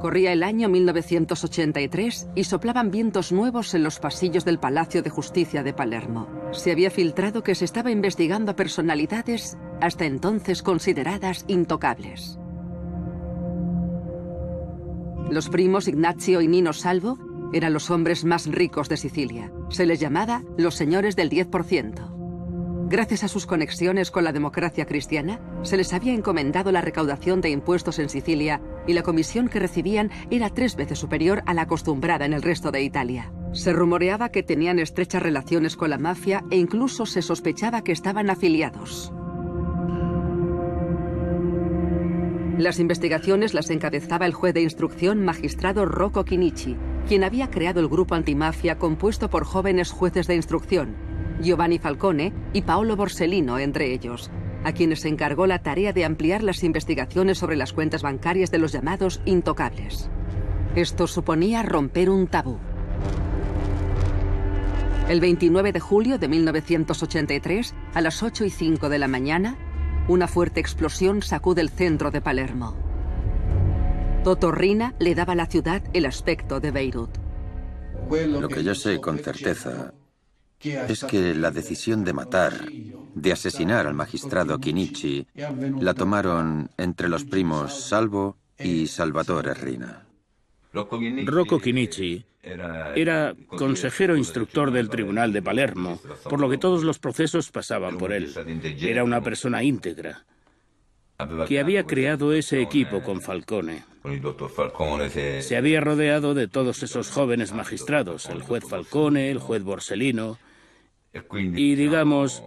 Corría el año 1983 y soplaban vientos nuevos en los pasillos del Palacio de Justicia de Palermo. Se había filtrado que se estaba investigando a personalidades hasta entonces consideradas intocables. Los primos Ignazio y Nino Salvo eran los hombres más ricos de Sicilia. Se les llamaba los señores del 10%. Gracias a sus conexiones con la democracia cristiana, se les había encomendado la recaudación de impuestos en Sicilia y la comisión que recibían era 3 veces superior a la acostumbrada en el resto de Italia. Se rumoreaba que tenían estrechas relaciones con la mafia e incluso se sospechaba que estaban afiliados. Las investigaciones las encabezaba el juez de instrucción magistrado Rocco Chinichi, quien había creado el grupo antimafia compuesto por jóvenes jueces de instrucción, Giovanni Falcone y Paolo Borsellino entre ellos, a quienes se encargó la tarea de ampliar las investigaciones sobre las cuentas bancarias de los llamados intocables. Esto suponía romper un tabú. El 29 de julio de 1983, a las 8:05 de la mañana, una fuerte explosión sacude el centro de Palermo. Toto Riina le daba a la ciudad el aspecto de Beirut. Lo que yo sé con certeza es que la decisión de matar, de asesinar al magistrado Chinichi, la tomaron entre los primos Salvo y Salvatore Riina. Rocco Chinichi era consejero instructor del Tribunal de Palermo, por lo que todos los procesos pasaban por él. Era una persona íntegra, que había creado ese equipo con Falcone. Se había rodeado de todos esos jóvenes magistrados, el juez Falcone, el juez Borsellino, y digamos,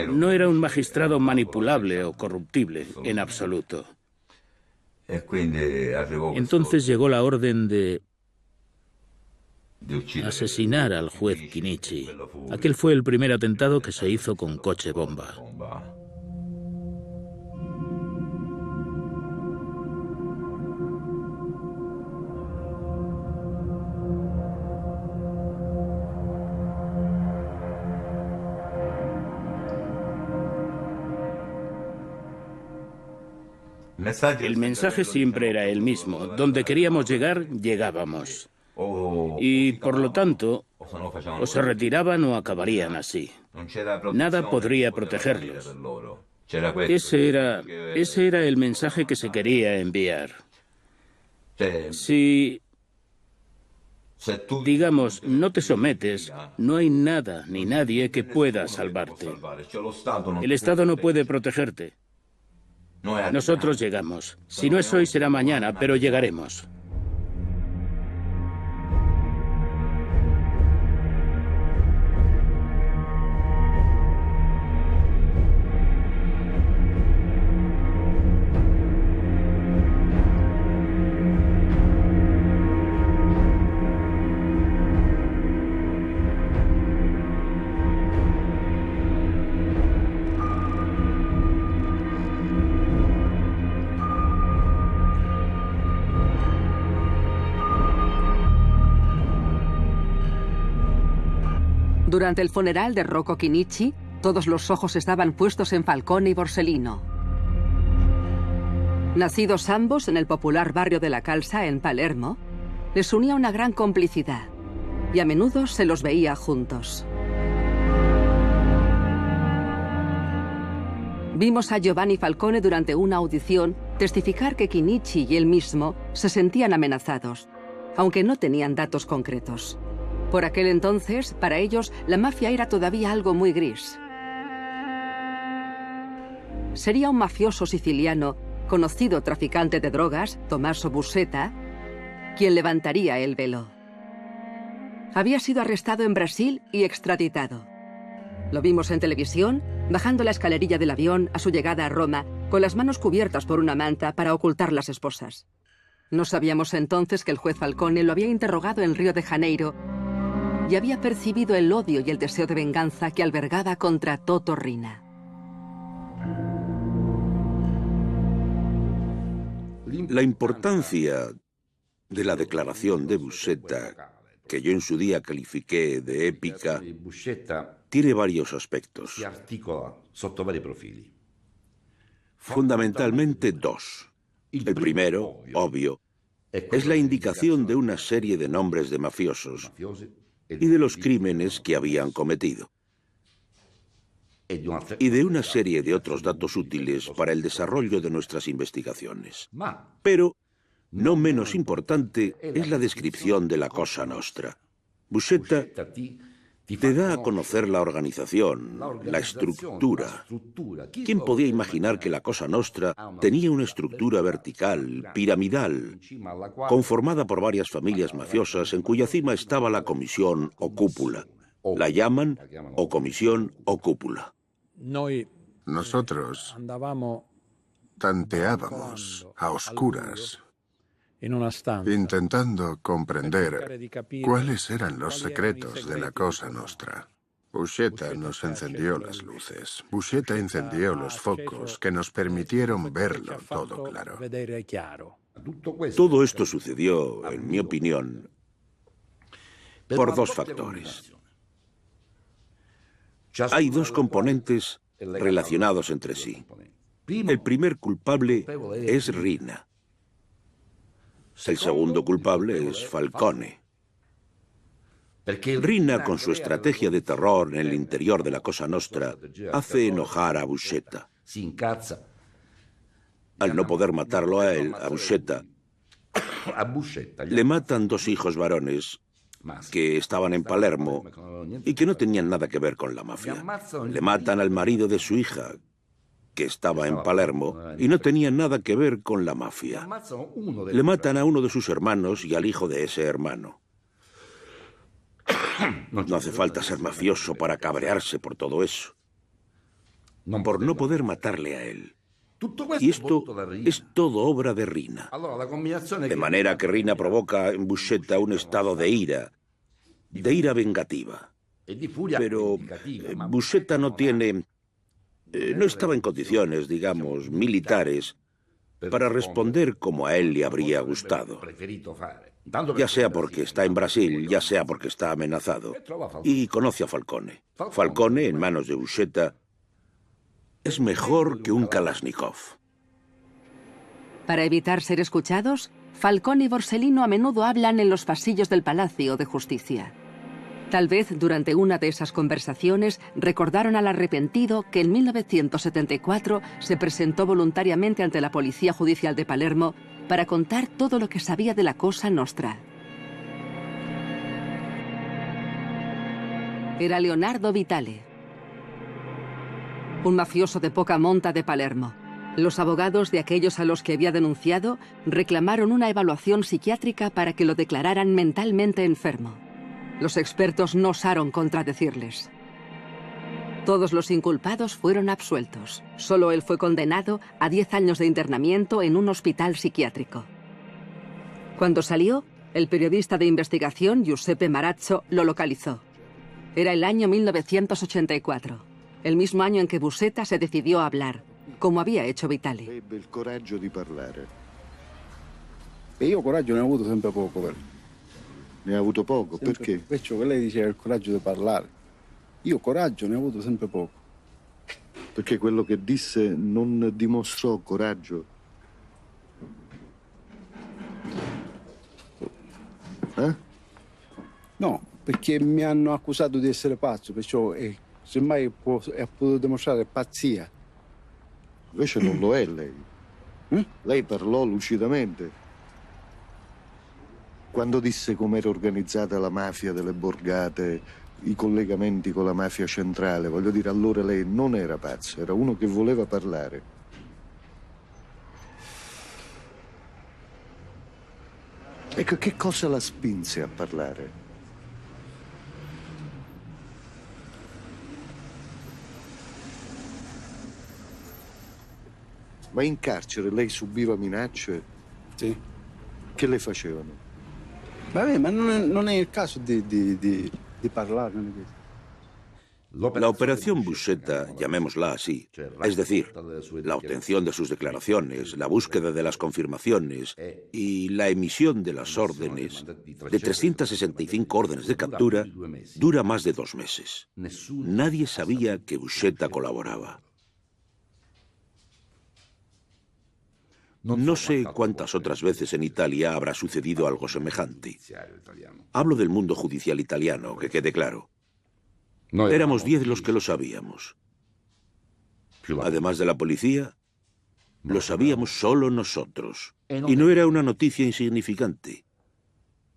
no era un magistrado manipulable o corruptible en absoluto. Entonces llegó la orden de asesinar al juez Chinichi. Aquel fue el primer atentado que se hizo con coche bomba. El mensaje siempre era el mismo. Donde queríamos llegar, llegábamos. Y, por lo tanto, o se retiraban o acabarían así. Nada podría protegerlos. Ese era el mensaje que se quería enviar. Si, digamos, no te sometes, no hay nada ni nadie que pueda salvarte. El Estado no puede protegerte. Nosotros llegamos. Si no es hoy, será mañana, pero llegaremos. Durante el funeral de Rocco Chinichi, todos los ojos estaban puestos en Falcone y Borsellino. Nacidos ambos en el popular barrio de la Calza, en Palermo, les unía una gran complicidad, y a menudo se los veía juntos. Vimos a Giovanni Falcone durante una audición testificar que Chinichi y él mismo se sentían amenazados, aunque no tenían datos concretos. Por aquel entonces, para ellos, la mafia era todavía algo muy gris. Sería un mafioso siciliano, conocido traficante de drogas, Tommaso Buscetta, quien levantaría el velo. Había sido arrestado en Brasil y extraditado. Lo vimos en televisión, bajando la escalerilla del avión a su llegada a Roma, con las manos cubiertas por una manta para ocultar las esposas. No sabíamos entonces que el juez Falcone lo había interrogado en Río de Janeiro y había percibido el odio y el deseo de venganza que albergaba contra Toto Riina. La importancia de la declaración de Buscetta, que yo en su día califiqué de épica, tiene varios aspectos. Fundamentalmente dos. El primero, obvio, Es la indicación de una serie de nombres de mafiosos y de los crímenes que habían cometido. Y de una serie de otros datos útiles para el desarrollo de nuestras investigaciones. Pero, no menos importante, es la descripción de la Cosa Nostra. Buscetta te da a conocer la organización, la estructura. ¿Quién podía imaginar que la Cosa Nostra tenía una estructura vertical, piramidal, conformada por varias familias mafiosas en cuya cima estaba la comisión o cúpula? La llaman o comisión o cúpula. Nosotros tanteábamos a oscuras, intentando comprender cuáles eran los secretos de la Cosa Nostra. Buscetta nos encendió las luces. Buscetta encendió los focos que nos permitieron verlo todo claro. Todo esto sucedió, en mi opinión, por dos factores. Hay dos componentes relacionados entre sí. El primer culpable es Riina. El segundo culpable es Falcone. Riina, con su estrategia de terror en el interior de la Cosa Nostra, hace enojar a Buscetta. Al no poder matarlo a él, a Buscetta, le matan dos hijos varones que estaban en Palermo y que no tenían nada que ver con la mafia. Le matan al marido de su hija, que estaba en Palermo, y no tenía nada que ver con la mafia. Le matan a uno de sus hermanos y al hijo de ese hermano. No hace falta ser mafioso para cabrearse por todo eso. Por no poder matarle a él. Y esto es todo obra de Riina. De manera que Riina provoca en Buscetta un estado de ira vengativa. Pero Buscetta no estaba en condiciones, digamos, militares, para responder como a él le habría gustado. Ya sea porque está en Brasil, ya sea porque está amenazado. Y conoce a Falcone. Falcone, en manos de Buscetta, es mejor que un Kalashnikov. Para evitar ser escuchados, Falcone y Borsellino a menudo hablan en los pasillos del Palacio de Justicia. Tal vez durante una de esas conversaciones recordaron al arrepentido que en 1974 se presentó voluntariamente ante la Policía Judicial de Palermo para contar todo lo que sabía de la Cosa Nostra. Era Leonardo Vitale, un mafioso de poca monta de Palermo. Los abogados de aquellos a los que había denunciado reclamaron una evaluación psiquiátrica para que lo declararan mentalmente enfermo. Los expertos no osaron contradecirles. Todos los inculpados fueron absueltos. Solo él fue condenado a 10 años de internamiento en un hospital psiquiátrico. Cuando salió, el periodista de investigación Giuseppe Marazzo lo localizó. Era el año 1984, el mismo año en que Buscetta se decidió a hablar, como había hecho Vitale. Ebbe il coraggio di parlare. E io coraggio ne ho avuto sempre poco, però. Ne ha avuto poco, Sempre, perché? Perciò che lei diceva il coraggio di parlare. Io coraggio ne ho avuto sempre poco. Perché quello che disse non dimostrò coraggio. No, perché mi hanno accusato di essere pazzo, perciò semmai ha potuto dimostrare pazzia. Invece non lo è lei. Lei parlò lucidamente. Quando disse com'era organizzata la mafia delle borgate, i collegamenti con la mafia centrale, voglio dire, allora lei non era pazzo, era uno che voleva parlare. Ecco, che cosa la spinse a parlare? Ma in carcere lei subiva minacce? Sì. Che le facevano? Vabbè, ma non è il caso di parlare. Non è questo. La operación Buscetta, llamémosla así, es decir, la obtención de sus declaraciones, la búsqueda de las confirmaciones y la emisión de las órdenes, de 365 órdenes de captura, dura más de 2 meses. Nadie sabía que Buscetta colaboraba. No sé cuántas otras veces en Italia habrá sucedido algo semejante. Hablo del mundo judicial italiano, que quede claro. Éramos 10 los que lo sabíamos. Además de la policía, lo sabíamos solo nosotros. Y no era una noticia insignificante.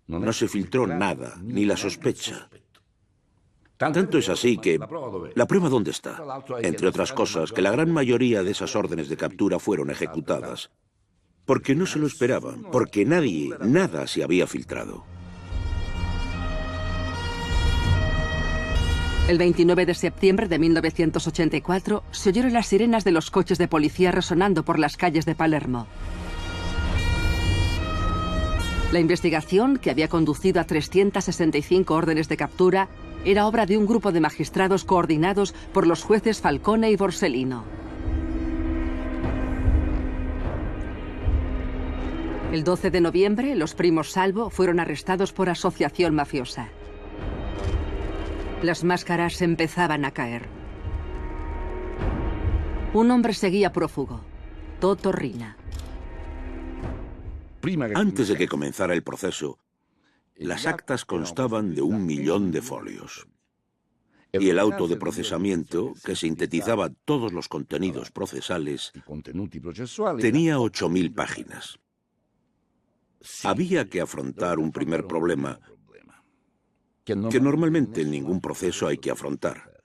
No se filtró nada, ni la sospecha. Tanto es así que... ¿La prueba dónde está? Entre otras cosas, que la gran mayoría de esas órdenes de captura fueron ejecutadas. Porque no se lo esperaban, porque nada se había filtrado. El 29 de septiembre de 1984 se oyeron las sirenas de los coches de policía resonando por las calles de Palermo. La investigación, que había conducido a 365 órdenes de captura, era obra de un grupo de magistrados coordinados por los jueces Falcone y Borsellino. El 12 de noviembre, los primos Salvo fueron arrestados por asociación mafiosa. Las máscaras empezaban a caer. Un hombre seguía prófugo, Toto Riina. Antes de que comenzara el proceso, las actas constaban de 1 millón de folios. Y el auto de procesamiento, que sintetizaba todos los contenidos procesales, tenía 8.000 páginas. Había que afrontar un primer problema que normalmente en ningún proceso hay que afrontar.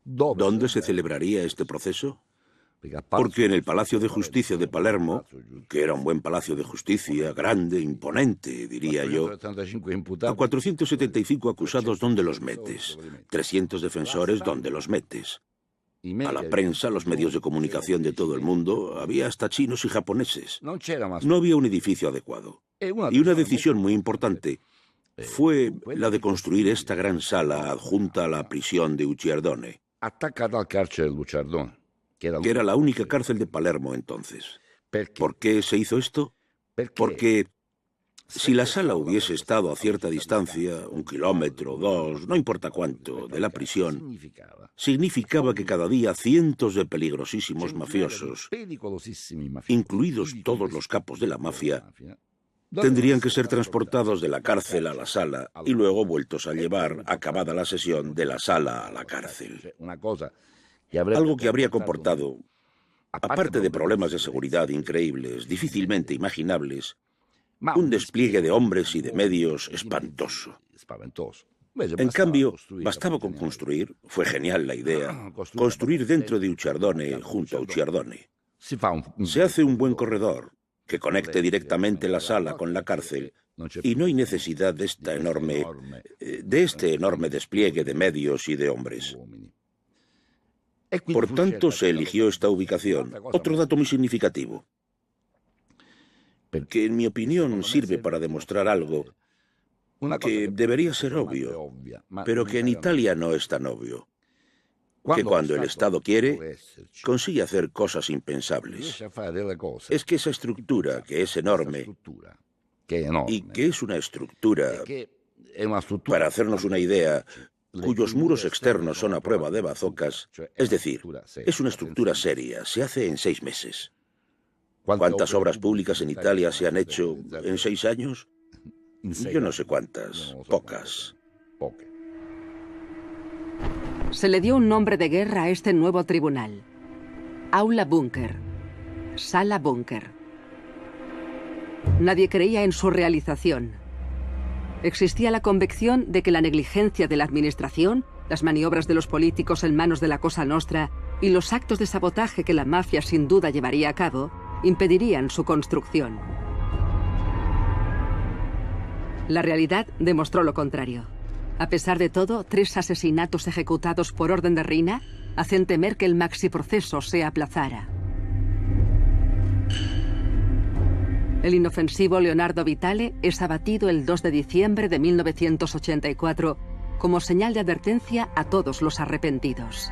¿Dónde se celebraría este proceso? Porque en el Palacio de Justicia de Palermo, que era un buen palacio de justicia, grande, imponente, diría yo, a 475 acusados, ¿dónde los metes? 300 defensores, ¿dónde los metes? A la prensa, los medios de comunicación de todo el mundo, había hasta chinos y japoneses. No había un edificio adecuado. Y una decisión muy importante fue la de construir esta gran sala adjunta a la prisión de Ucciardone, que era la única cárcel de Palermo entonces. ¿Por qué se hizo esto? Porque si la sala hubiese estado a cierta distancia, 1 kilómetro, 2, no importa cuánto, de la prisión, significaba que cada día cientos de peligrosísimos mafiosos, incluidos todos los capos de la mafia, tendrían que ser transportados de la cárcel a la sala y luego vueltos a llevar, acabada la sesión, de la sala a la cárcel. Algo que habría comportado, aparte de problemas de seguridad increíbles, difícilmente imaginables, un despliegue de hombres y de medios espantoso. En cambio, bastaba con construir, fue genial la idea, construir dentro de Ucciardone, junto a Ucciardone. Se hace un buen corredor que conecte directamente la sala con la cárcel y no hay necesidad de este enorme despliegue de medios y de hombres. Por tanto, se eligió esta ubicación. Otro dato muy significativo, que en mi opinión sirve para demostrar algo que debería ser obvio, pero que en Italia no es tan obvio. Que cuando el Estado quiere, consigue hacer cosas impensables. Es que esa estructura, que es enorme, y que es una estructura, para hacernos una idea, cuyos muros externos son a prueba de bazocas, es decir, es una estructura seria, se hace en 6 meses. ¿Cuántas obras públicas en Italia se han hecho en 6 años? Yo no sé cuántas, pocas. Se le dio un nombre de guerra a este nuevo tribunal: Aula Búnker, Sala Búnker. Nadie creía en su realización. Existía la convicción de que la negligencia de la administración, las maniobras de los políticos en manos de la Cosa Nostra y los actos de sabotaje que la mafia sin duda llevaría a cabo impedirían su construcción. La realidad demostró lo contrario. A pesar de todo, 3 asesinatos ejecutados por orden de Riina hacen temer que el maxiproceso se aplazara. El inofensivo Leonardo Vitale es abatido el 2 de diciembre de 1984 como señal de advertencia a todos los arrepentidos.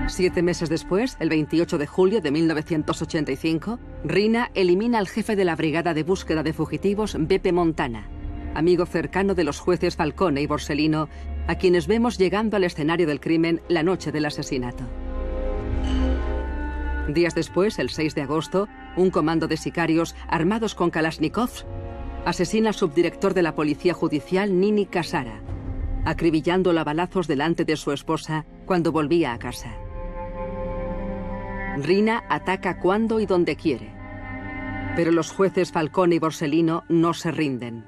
7 meses después, el 28 de julio de 1985, Riina elimina al jefe de la Brigada de Búsqueda de Fugitivos, Beppe Montana, amigo cercano de los jueces Falcone y Borsellino, a quienes vemos llegando al escenario del crimen la noche del asesinato. Días después, el 6 de agosto, un comando de sicarios armados con Kalashnikovs asesina al subdirector de la Policía Judicial, Nini Kasara, acribillándola a balazos delante de su esposa cuando volvía a casa. Rina ataca cuando y donde quiere, pero los jueces Falcone y Borsellino no se rinden.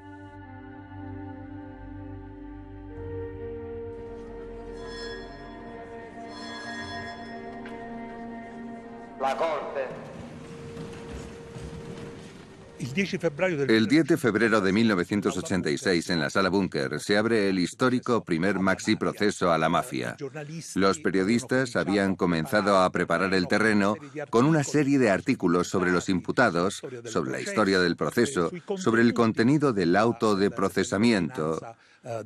El 10 de febrero de 1986, en la Sala Búnker, se abre el histórico primer maxi proceso a la mafia. Los periodistas habían comenzado a preparar el terreno con una serie de artículos sobre los imputados, sobre la historia del proceso, sobre el contenido del auto de procesamiento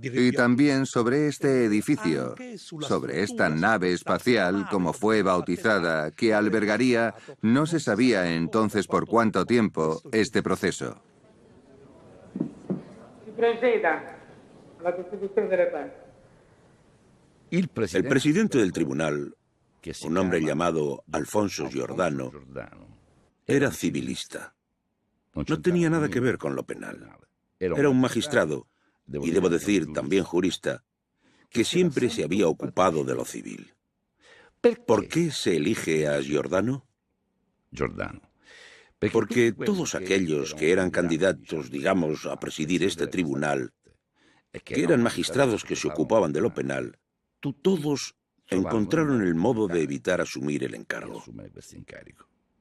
y también sobre este edificio, sobre esta nave espacial, como fue bautizada, que albergaría, no se sabía entonces por cuánto tiempo, este proceso. El presidente del tribunal, un hombre llamado Alfonso Giordano, era civilista. No tenía nada que ver con lo penal. Era un magistrado, y debo decir también jurista, que siempre se había ocupado de lo civil. ¿Por qué se elige a Giordano? Porque todos aquellos que eran candidatos, digamos, a presidir este tribunal, que eran magistrados que se ocupaban de lo penal, todos encontraron el modo de evitar asumir el encargo.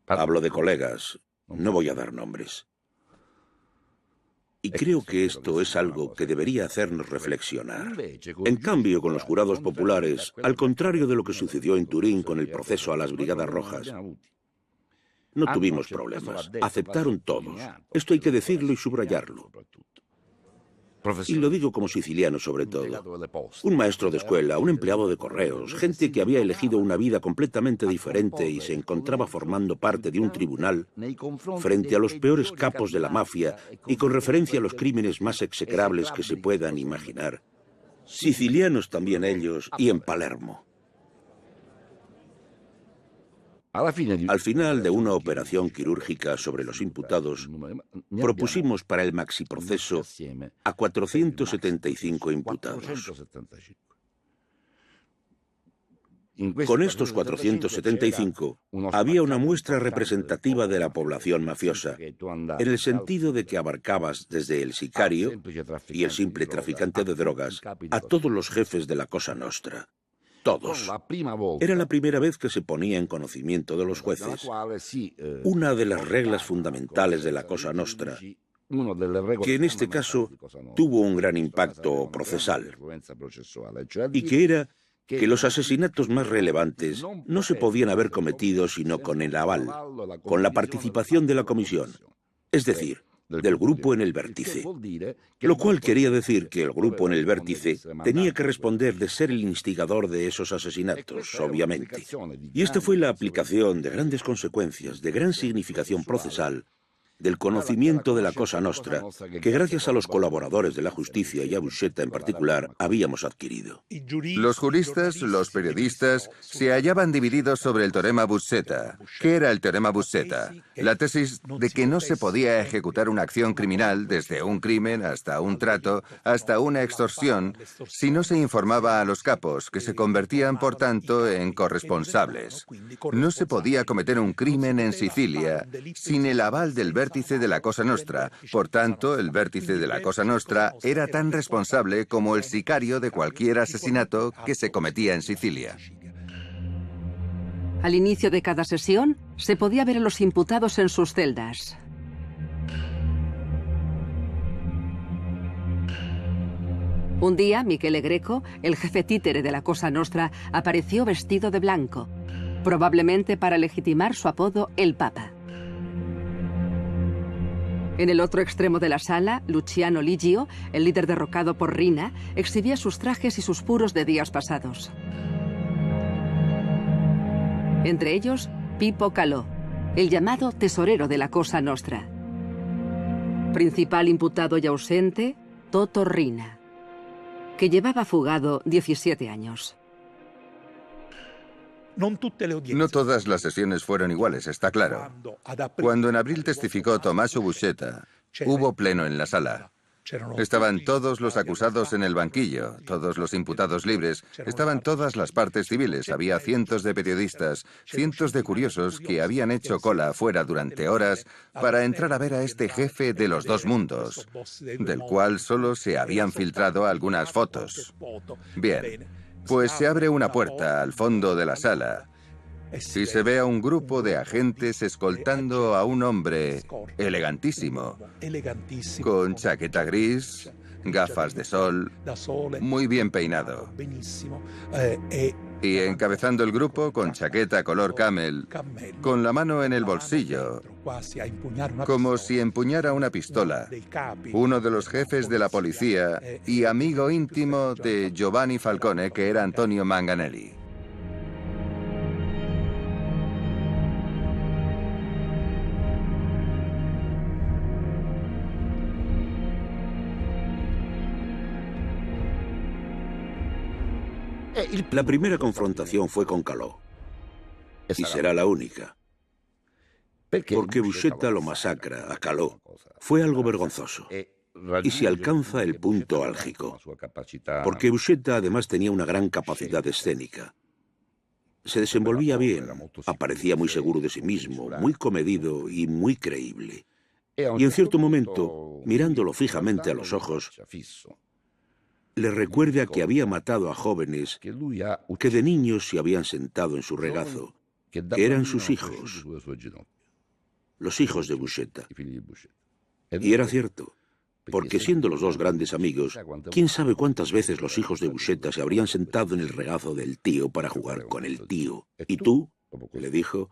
Hablo de colegas, no voy a dar nombres. Y creo que esto es algo que debería hacernos reflexionar. En cambio, con los jurados populares, al contrario de lo que sucedió en Turín con el proceso a las Brigadas Rojas, no tuvimos problemas. Aceptaron todos. Esto hay que decirlo y subrayarlo. Y lo digo como siciliano sobre todo. Un maestro de escuela, un empleado de correos, gente que había elegido una vida completamente diferente y se encontraba formando parte de un tribunal frente a los peores capos de la mafia y con referencia a los crímenes más execrables que se puedan imaginar. Sicilianos también ellos, y en Palermo. Al final de una operación quirúrgica sobre los imputados, propusimos para el maxiproceso a 475 imputados. Con estos 475 había una muestra representativa de la población mafiosa, en el sentido de que abarcabas desde el sicario y el simple traficante de drogas a todos los jefes de la Cosa Nostra. Todos. Era la primera vez que se ponía en conocimiento de los jueces una de las reglas fundamentales de la Cosa Nostra, que en este caso tuvo un gran impacto procesal, y que era que los asesinatos más relevantes no se podían haber cometido sino con el aval, con la participación de la comisión, es decir, del grupo en el vértice, lo cual quería decir que el grupo en el vértice tenía que responder de ser el instigador de esos asesinatos, obviamente. Y esta fue la aplicación de grandes consecuencias, de gran significación procesal, del conocimiento de la Cosa Nostra, que gracias a los colaboradores de la justicia y a Buscetta en particular, habíamos adquirido. Los juristas, los periodistas, se hallaban divididos sobre el teorema Buscetta. ¿Qué era el teorema Buscetta? La tesis de que no se podía ejecutar una acción criminal, desde un crimen hasta un trato, hasta una extorsión, si no se informaba a los capos, que se convertían, por tanto, en corresponsables. No se podía cometer un crimen en Sicilia sin el aval del vértice de la Cosa Nostra. Por tanto, el vértice de la Cosa Nostra era tan responsable como el sicario de cualquier asesinato que se cometía en Sicilia. Al inicio de cada sesión, se podía ver a los imputados en sus celdas. Un día, Michele Greco, el jefe títere de la Cosa Nostra, apareció vestido de blanco, probablemente para legitimar su apodo El Papa. En el otro extremo de la sala, Luciano Ligio, el líder derrocado por Rina, exhibía sus trajes y sus puros de días pasados. Entre ellos, Pippo Calò, el llamado tesorero de la Cosa Nostra. Principal imputado y ausente, Toto Rina, que llevaba fugado 17 años. No todas las sesiones fueron iguales, está claro. Cuando en abril testificó Tommaso Buscetta, hubo pleno en la sala. Estaban todos los acusados en el banquillo, todos los imputados libres, estaban todas las partes civiles, había cientos de periodistas, cientos de curiosos que habían hecho cola afuera durante horas para entrar a ver a este jefe de los dos mundos, del cual solo se habían filtrado algunas fotos. Bien, pues se abre una puerta al fondo de la sala y se ve a un grupo de agentes escoltando a un hombre elegantísimo, con chaqueta gris, gafas de sol, muy bien peinado. Y encabezando el grupo con chaqueta color camel, con la mano en el bolsillo, como si empuñara una pistola, uno de los jefes de la policía y amigo íntimo de Giovanni Falcone, que era Antonio Manganelli. La primera confrontación fue con Calò. Y será la única. Porque Buscetta lo masacra a Calò. Fue algo vergonzoso. Y se alcanza el punto álgico. Porque Buscetta además tenía una gran capacidad escénica. Se desenvolvía bien, aparecía muy seguro de sí mismo, muy comedido y muy creíble. Y en cierto momento, mirándolo fijamente a los ojos, le recuerda que había matado a jóvenes que de niños se habían sentado en su regazo, que eran sus hijos, los hijos de Buscetta. Y era cierto, porque siendo los dos grandes amigos, quién sabe cuántas veces los hijos de Buscetta se habrían sentado en el regazo del tío para jugar con el tío. Y tú, le dijo,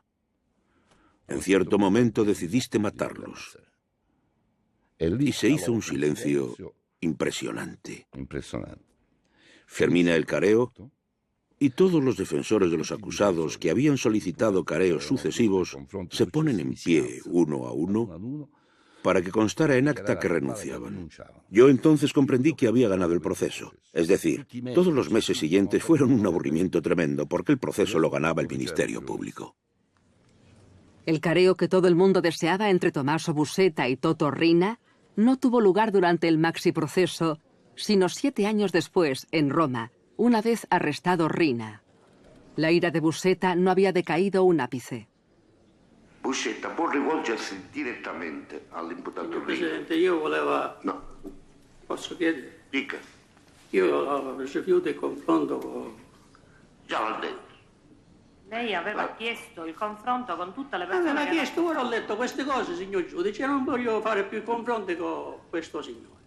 en cierto momento decidiste matarlos. Y se hizo un silencio impresionante. Termina el careo y todos los defensores de los acusados que habían solicitado careos sucesivos se ponen en pie uno a uno para que constara en acta que renunciaban. Yo entonces comprendí que había ganado el proceso. Es decir, todos los meses siguientes fueron un aburrimiento tremendo porque el proceso lo ganaba el Ministerio Público. El careo que todo el mundo deseaba entre Tommaso Buscetta y Totò Riina no tuvo lugar durante el maxiproceso, sino 7 años después, en Roma, una vez arrestado Riina. La ira de Buscetta no había decaído un ápice. Buscetta può rivolgersi direttamente all'imputato Riina. Presidente, io volevo... No. Posso chiedere? Dica. Io rifiuto il confronto con... Già l'ha detto. Lei aveva chiesto il confronto con tutte le persone. Aveva chiesto, ora ho letto queste cose, signor giudice, non voglio fare più confronti con questo signore.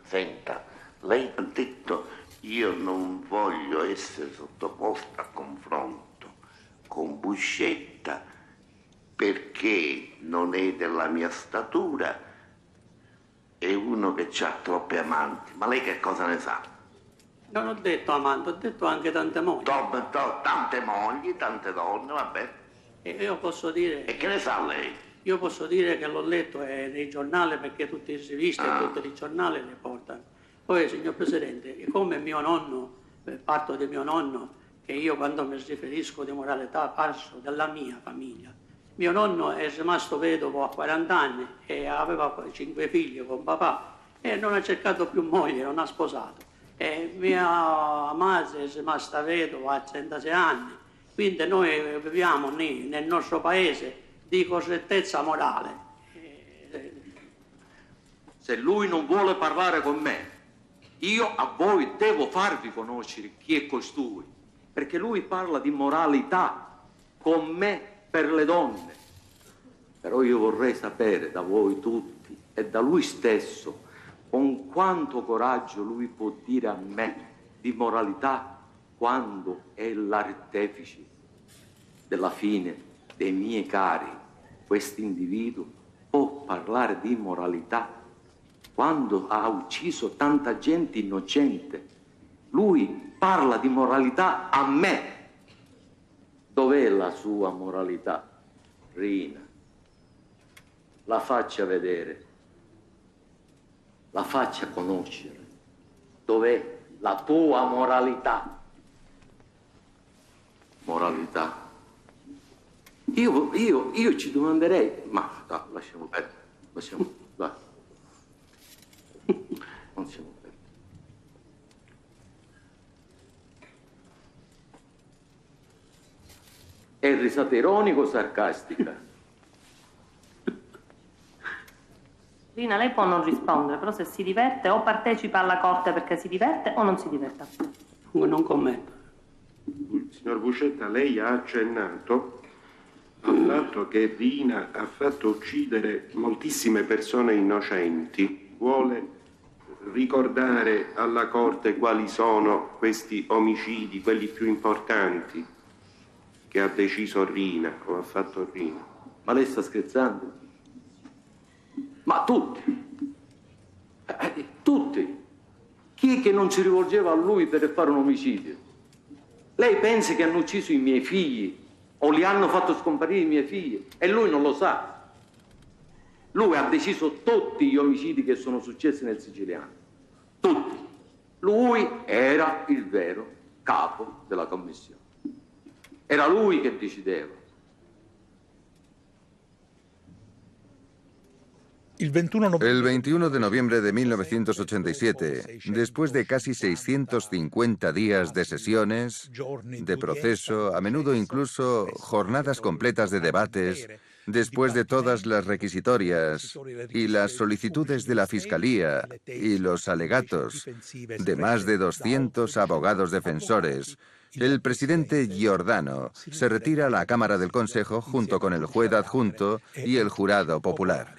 Senta, lei ha detto io non voglio essere sottoposta a confronto con Buscetta perché non è della mia statura, è uno che ha troppe amanti. Ma lei che cosa ne sa? Non ho detto amante, ho detto anche tante mogli. Tante mogli, tante donne, vabbè. E io posso dire... E che ne sa lei? Io posso dire che l'ho letto nei giornali perché tutte le riviste e tutti i giornali le portano. Poi, signor Presidente, come mio nonno, parto di mio nonno, che io quando mi riferisco di moralità parlo della mia famiglia. Mio nonno è rimasto vedovo a 40 anni e aveva 5 figli con papà e non ha cercato più moglie, non ha sposato. E mia madre è rimasta vedova a 36 anni, quindi noi viviamo nel nostro paese di correttezza morale. Se lui non vuole parlare con me, io a voi devo farvi conoscere chi è costui, perché lui parla di moralità con me per le donne. Però io vorrei sapere da voi tutti e da lui stesso con quanto coraggio lui può dire a me di moralità quando è l'artefice della fine dei miei cari. Questo individuo può parlare di moralità quando ha ucciso tanta gente innocente. Lui parla di moralità a me. Dov'è la sua moralità, Riina? La faccia vedere. La faccia conoscere. Dov'è la tua moralità? Moralità. Io ci domanderei, ma no, lasciamo perdere, dai. Non lasciamo perdere. È risata ironica o sarcastica? Rina, lei può non rispondere, però se si diverte o partecipa alla corte perché si diverte o non si diverte. Non commento. Signor Buscetta, lei ha accennato al fatto che Rina ha fatto uccidere moltissime persone innocenti. Vuole ricordare alla Corte quali sono questi omicidi, quelli più importanti che ha deciso Rina o ha fatto Rina? Ma lei sta scherzando? Ma tutti. Tutti. Chi è che non si rivolgeva a lui per fare un omicidio? Lei pensa che hanno ucciso i miei figli o li hanno fatto scomparire i miei figli e lui non lo sa. Lui ha deciso tutti gli omicidi che sono successi nel siciliano. Tutti. Lui era il vero capo della commissione. Era lui che decideva. El 21 de noviembre de 1987, después de casi 650 días de sesiones, de proceso, a menudo incluso jornadas completas de debates, después de todas las requisitorias y las solicitudes de la Fiscalía y los alegatos de más de 200 abogados defensores, el presidente Giordano se retira a la Cámara del Consejo junto con el juez adjunto y el jurado popular.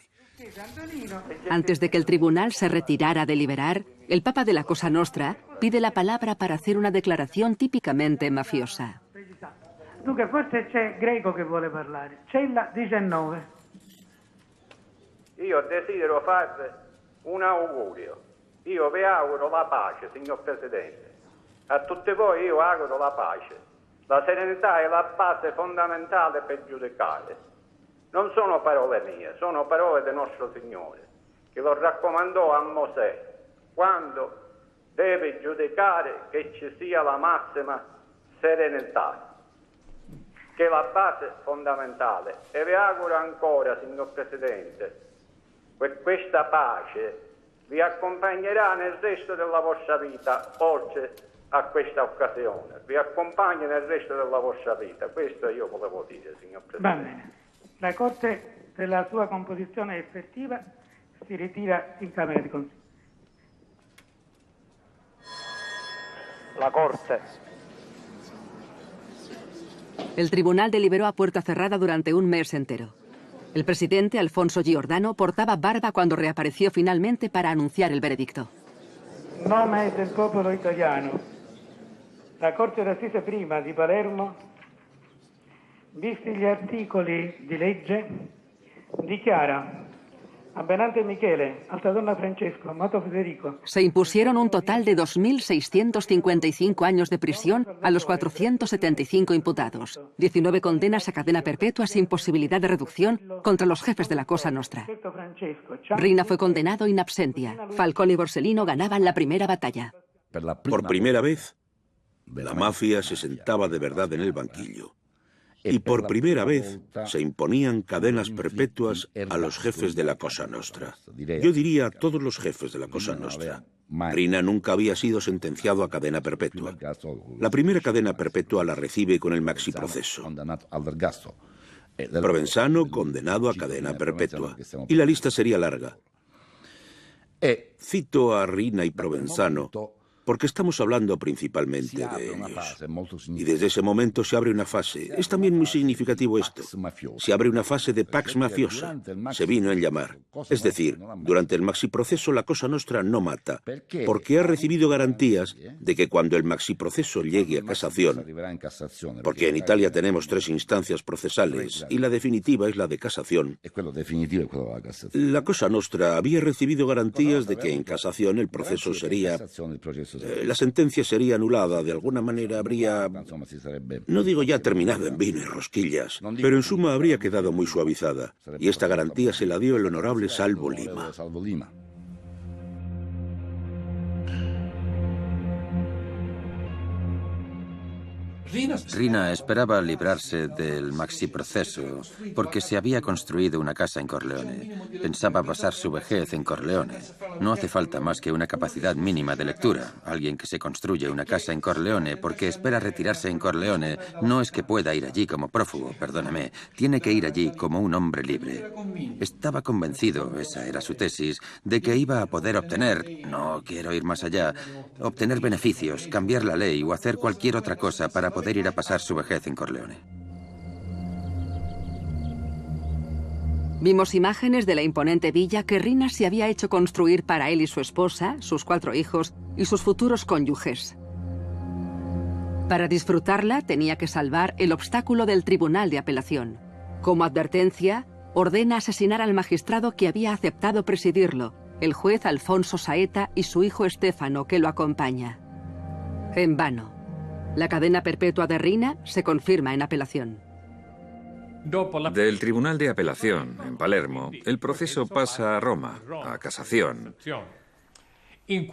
Antes de que el tribunal se retirara a deliberar, el Papa de la Cosa Nostra pide la palabra para hacer una declarazione tipicamente mafiosa. Dunque, forse c'è Greco che vuole parlare. Cella 19. Io desidero farvi un augurio. Io vi auguro la pace, signor Presidente. A tutti voi io auguro la pace. La serenità è la base fondamentale per giudicare. Non sono parole mie, sono parole del nostro Signore, che lo raccomandò a Mosè, quando deve giudicare che ci sia la massima serenità, che è la base fondamentale. E vi auguro ancora, signor Presidente, che questa pace vi accompagnerà nel resto della vostra vita, oltre a questa occasione. Vi accompagna nel resto della vostra vita. Questo io volevo dire, signor Presidente. Va bene. La Corte, per la sua composizione effettiva, si ritira in Camera di Consiglio. La Corte. El tribunal deliberó a puerta cerrada durante un mes entero. El presidente, Alfonso Giordano, portaba barba cuando reapareció finalmente para anunciar el veredicto. Nome del popolo italiano. La Corte d'Assise prima di Palermo, visti gli articoli di legge, dichiara a Benante Michele, Altadonna Francesco, Amato Federico. Se impusieron un total de 2.655 años de prisión a los 475 imputados, 19 condenas a cadena perpetua sin posibilidad de reducción contra los jefes de la Cosa Nostra. Rina fue condenado in absentia. Falcone y Borsellino ganaban la primera batalla. Por primera vez, la mafia se sentaba de verdad en el banquillo. Y por primera vez se imponían cadenas perpetuas a los jefes de la Cosa Nostra. Yo diría a todos los jefes de la Cosa Nostra. Rina nunca había sido sentenciado a cadena perpetua. La primera cadena perpetua la recibe con el maxiproceso. Provenzano condenado a cadena perpetua. Y la lista sería larga. Cito a Rina y Provenzano porque estamos hablando principalmente de ellos. Y desde ese momento se abre una fase. Es también muy significativo esto. Se abre una fase de pax mafiosa. Se vino en llamar. Es decir, durante el maxiproceso la Cosa Nostra no mata, porque ha recibido garantías de que cuando el maxiproceso llegue a casación, porque en Italia tenemos 3 instancias procesales y la definitiva es la de casación, la Cosa Nostra había recibido garantías de que en casación el proceso sería... la sentencia sería anulada, de alguna manera habría, no digo ya terminado en vino y rosquillas, pero en suma habría quedado muy suavizada. Y esta garantía se la dio el honorable Salvo Lima. Rina esperaba librarse del maxiproceso porque se había construido una casa en Corleone. Pensaba pasar su vejez en Corleone. No hace falta más que una capacidad mínima de lectura. Alguien que se construye una casa en Corleone porque espera retirarse en Corleone no es que pueda ir allí como prófugo, perdóname. Tiene que ir allí como un hombre libre. Estaba convencido, esa era su tesis, de que iba a poder obtener, no quiero ir más allá, obtener beneficios, cambiar la ley o hacer cualquier otra cosa para poder ir a pasar su vejez en Corleone. Vimos imágenes de la imponente villa que Rina se había hecho construir para él y su esposa, sus 4 hijos y sus futuros cónyuges. Para disfrutarla tenía que salvar el obstáculo del Tribunal de Apelación. Como advertencia, ordena asesinar al magistrado que había aceptado presidirlo, el juez Alfonso Saeta y su hijo Stefano, que lo acompaña. En vano. La cadena perpetua de Rina se confirma en apelación. Del Tribunal de Apelación, en Palermo, el proceso pasa a Roma, a casación,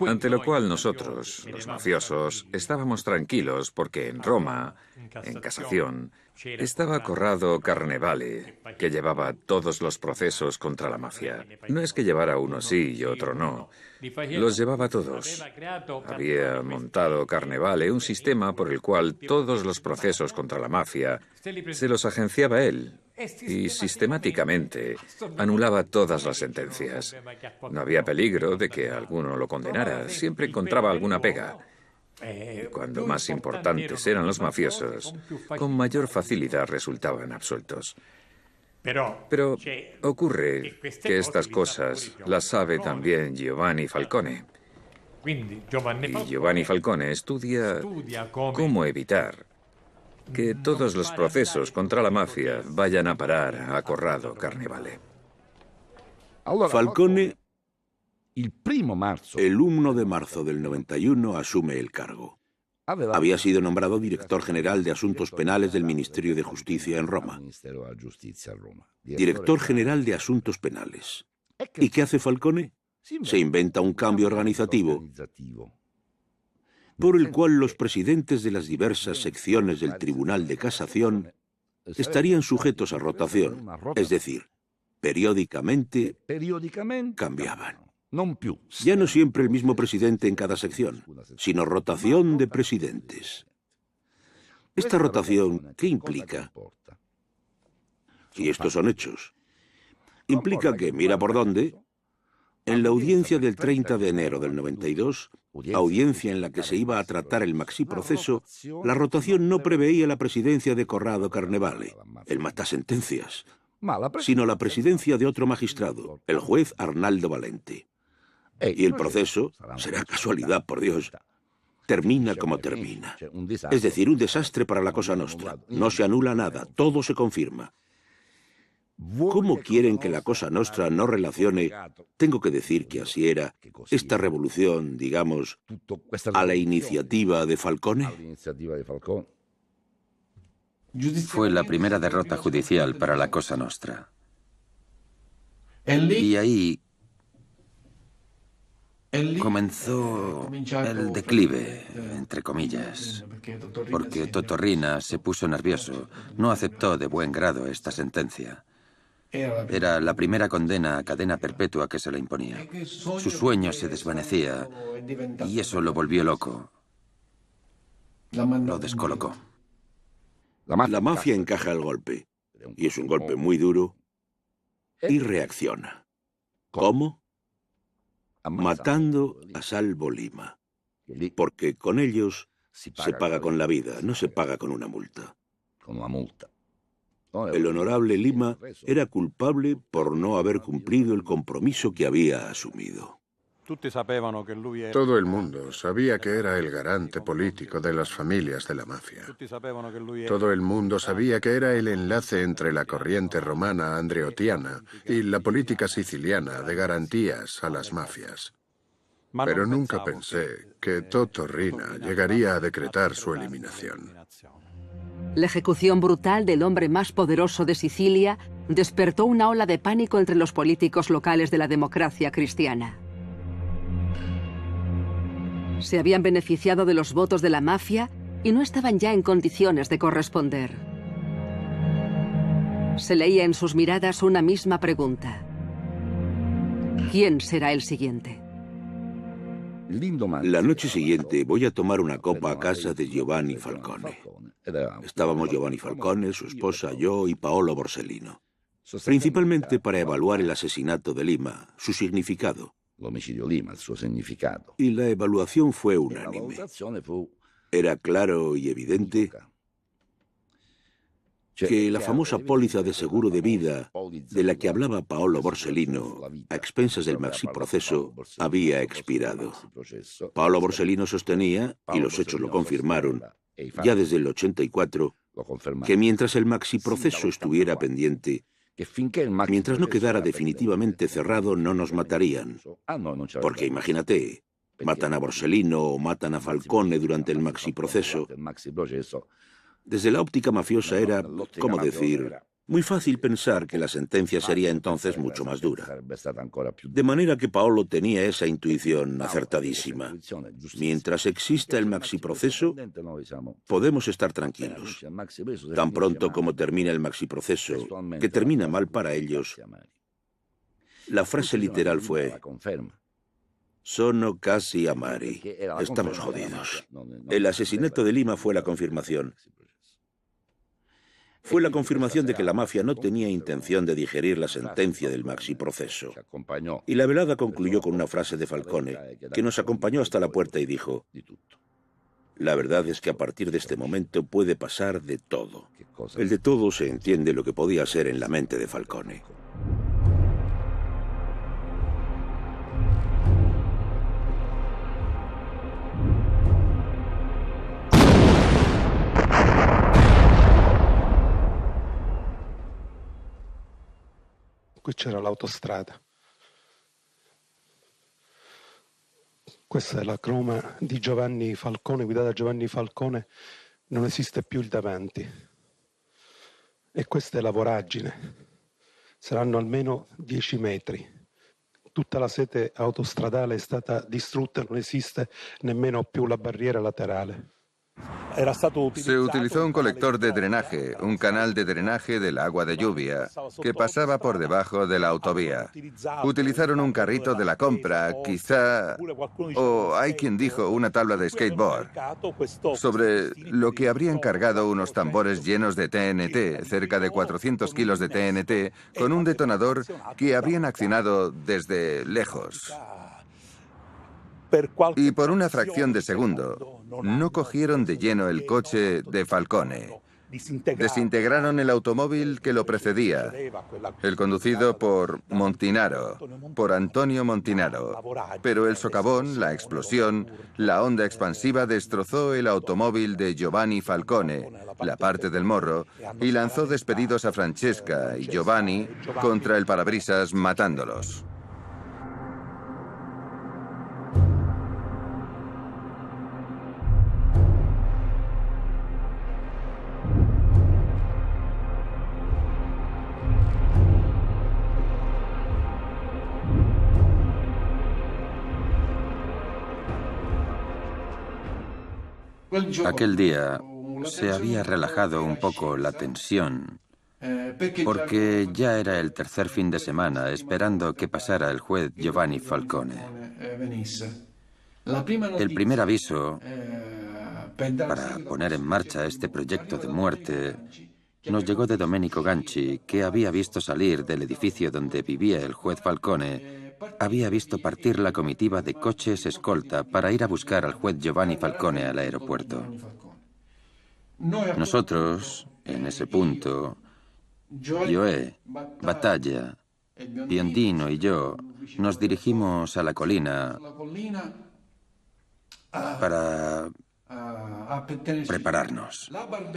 ante lo cual nosotros, los mafiosos, estábamos tranquilos porque en Roma, en casación, estaba Corrado Carnevale, que llevaba todos los procesos contra la mafia. No es que llevara uno sí y otro no, los llevaba todos. Había montado Carnevale un sistema por el cual todos los procesos contra la mafia se los agenciaba él y sistemáticamente anulaba todas las sentencias. No había peligro de que alguno lo condenara, siempre encontraba alguna pega. Y cuando más importantes eran los mafiosos, con mayor facilidad resultaban absueltos. Pero ocurre que estas cosas las sabe también Giovanni Falcone. Y Giovanni Falcone estudia cómo evitar que todos los procesos contra la mafia vayan a parar a Corrado Carnevale. Falcone, el 1 de marzo del 91, asume el cargo. Había sido nombrado director general de Asuntos Penales del Ministerio de Justicia en Roma. Director general de Asuntos Penales. ¿Y qué hace Falcone? Se inventa un cambio organizativo por el cual los presidentes de las diversas secciones del Tribunal de Casación estarían sujetos a rotación, es decir, periódicamente cambiaban. Ya no siempre el mismo presidente en cada sección, sino rotación de presidentes. Esta rotación, ¿qué implica? Y estos son hechos. Implica que, mira por dónde, en la audiencia del 30 de enero del 92, audiencia en la que se iba a tratar el maxiproceso, la rotación no preveía la presidencia de Corrado Carnevale, el matasentencias, sino la presidencia de otro magistrado, el juez Arnaldo Valente. Y el proceso, será casualidad, por Dios, termina como termina. Es decir, un desastre para la Cosa Nostra. No se anula nada, todo se confirma. ¿Cómo quieren que la Cosa Nostra no relacione, tengo que decir que así era, esta revolución, digamos, a la iniciativa de Falcone? Fue la primera derrota judicial para la Cosa Nostra. Y ahí comenzó el declive, entre comillas, porque Totorrina se puso nervioso, no aceptó de buen grado esta sentencia. Era la primera condena a cadena perpetua que se le imponía. Su sueño se desvanecía y eso lo volvió loco. Lo descolocó. La mafia encaja el golpe, y es un golpe muy duro, y reacciona. ¿Cómo? Matando a Salvo Lima, porque con ellos se paga con la vida, no se paga con una multa. El honorable Lima era culpable por no haber cumplido el compromiso que había asumido. Todo el mundo sabía que era el garante político de las familias de la mafia. Todo el mundo sabía que era el enlace entre la corriente romana andreottiana y la política siciliana de garantías a las mafias. Pero nunca pensé que Totorrina llegaría a decretar su eliminación. La ejecución brutal del hombre más poderoso de Sicilia despertó una ola de pánico entre los políticos locales de la democracia cristiana. Se habían beneficiado de los votos de la mafia y no estaban ya en condiciones de corresponder. Se leía en sus miradas una misma pregunta. ¿Quién será el siguiente? La noche siguiente voy a tomar una copa a casa de Giovanni Falcone. Estábamos Giovanni Falcone, su esposa, yo y Paolo Borsellino. Principalmente para evaluar el asesinato de Lima, su significado. Y la evaluación fue unánime. Era claro y evidente que la famosa póliza de seguro de vida de la que hablaba Paolo Borsellino a expensas del maxiproceso había expirado. Paolo Borsellino sostenía, y los hechos lo confirmaron, ya desde el 84, que mientras el maxiproceso estuviera pendiente, mientras no quedara definitivamente cerrado, no nos matarían. Porque imagínate, matan a Borsellino o matan a Falcone durante el maxiproceso. Desde la óptica mafiosa era, ¿cómo decir?, muy fácil pensar que la sentencia sería entonces mucho más dura. De manera que Paolo tenía esa intuición acertadísima. Mientras exista el maxiproceso, podemos estar tranquilos. Tan pronto como termina el maxiproceso, que termina mal para ellos, la frase literal fue: sono casi amari. Estamos jodidos. El asesinato de Lima fue la confirmación. Fue la confirmación de que la mafia no tenía intención de digerir la sentencia del maxiproceso. Y la velada concluyó con una frase de Falcone, que nos acompañó hasta la puerta y dijo: la verdad es que a partir de este momento puede pasar de todo. El de todo se entiende lo que podía ser en la mente de Falcone. Qui c'era l'autostrada. Questa è la croma di Giovanni Falcone, guidata da Giovanni Falcone. Non esiste più il davanti. E questa è la voragine. Saranno almeno 10 metri. Tutta la sete autostradale è stata distrutta, non esiste nemmeno più la barriera laterale. Se utilizó un colector de drenaje, un canal de drenaje del agua de lluvia, que pasaba por debajo de la autovía. Utilizaron un carrito de la compra, quizá, o hay quien dijo una tabla de skateboard, sobre lo que habrían cargado unos tambores llenos de TNT, cerca de 400 kilos de TNT, con un detonador que habrían accionado desde lejos. Y por una fracción de segundo, no cogieron de lleno el coche de Falcone. Desintegraron el automóvil que lo precedía, el conducido por Montinaro, por Antonio Montinaro. Pero el socavón, la explosión, la onda expansiva destrozó el automóvil de Giovanni Falcone, la parte del morro, y lanzó despedidos a Francesca y Giovanni contra el parabrisas, matándolos. Aquel día se había relajado un poco la tensión, porque ya era el tercer fin de semana esperando que pasara el juez Giovanni Falcone. El primer aviso para poner en marcha este proyecto de muerte nos llegó de Domenico Ganci, que había visto salir del edificio donde vivía el juez Falcone. Había visto partir la comitiva de coches escolta para ir a buscar al juez Giovanni Falcone al aeropuerto. Nosotros, en ese punto, Joe, Battaglia, Biondino y yo, nos dirigimos a la colina para prepararnos.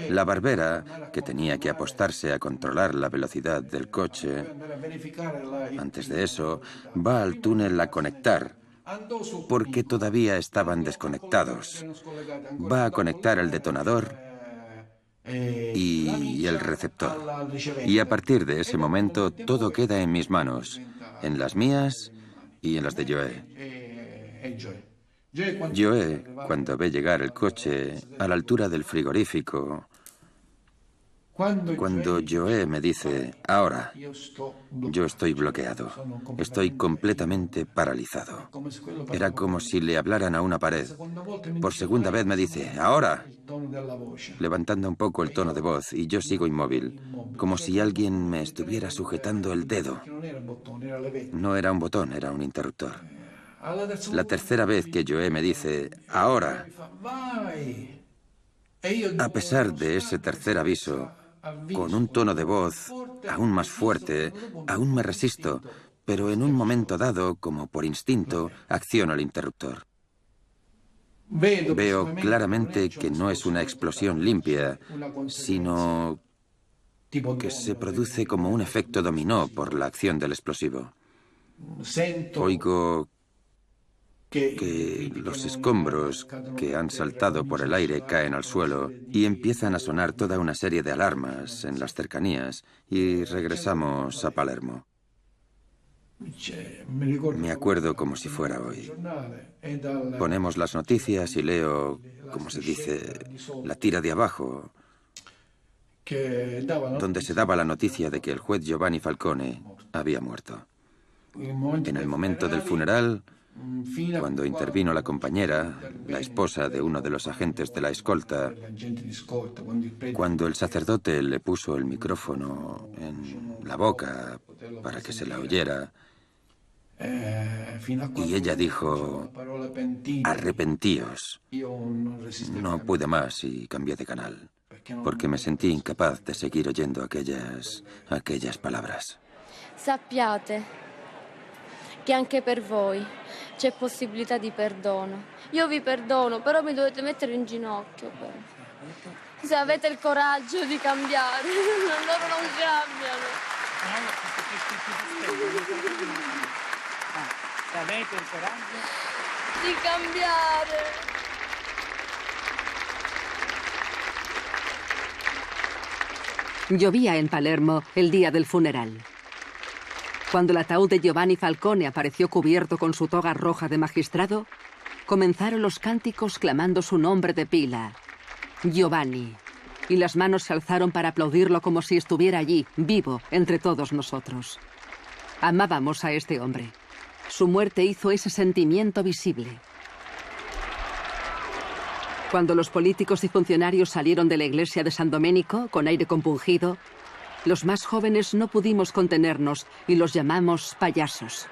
La barbera, que tenía que apostarse a controlar la velocidad del coche, antes de eso, va al túnel a conectar, porque todavía estaban desconectados. Va a conectar el detonador y el receptor. Y a partir de ese momento, todo queda en mis manos, en las mías y en las de Joe. Joe, cuando ve llegar el coche a la altura del frigorífico, cuando Joe me dice, ahora, yo estoy bloqueado, estoy completamente paralizado. Era como si le hablaran a una pared. Por segunda vez me dice, ahora, levantando un poco el tono de voz, y yo sigo inmóvil, como si alguien me estuviera sujetando el dedo. No era un botón, era un interruptor. La tercera vez que Joe me dice, ahora, a pesar de ese tercer aviso, con un tono de voz aún más fuerte, aún me resisto, pero en un momento dado, como por instinto, acciono el interruptor. Veo claramente que no es una explosión limpia, sino que se produce como un efecto dominó por la acción del explosivo. Oigo que los escombros que han saltado por el aire caen al suelo y empiezan a sonar toda una serie de alarmas en las cercanías y regresamos a Palermo. Me acuerdo como si fuera hoy. Ponemos las noticias y leo, como se dice, la tira de abajo, donde se daba la noticia de que el juez Giovanni Falcone había muerto. En el momento del funeral, cuando intervino la compañera, la esposa de uno de los agentes de la escolta, cuando el sacerdote le puso el micrófono en la boca para que se la oyera, y ella dijo, arrepentíos. No pude más y cambié de canal, porque me sentí incapaz de seguir oyendo aquellas palabras. Sappiate che anche per voi c'è possibilità di perdono. Io vi perdono, però mi dovete mettere in ginocchio. Se avete il coraggio di cambiare, loro non cambiano. Se avete il coraggio di cambiare. Llovía en Palermo el día del funeral. Cuando el ataúd de Giovanni Falcone apareció cubierto con su toga roja de magistrado, comenzaron los cánticos clamando su nombre de pila, Giovanni, y las manos se alzaron para aplaudirlo como si estuviera allí, vivo, entre todos nosotros. Amábamos a este hombre. Su muerte hizo ese sentimiento visible. Cuando los políticos y funcionarios salieron de la iglesia de San Domenico con aire compungido, los más jóvenes no pudimos contenernos y los llamamos payasos.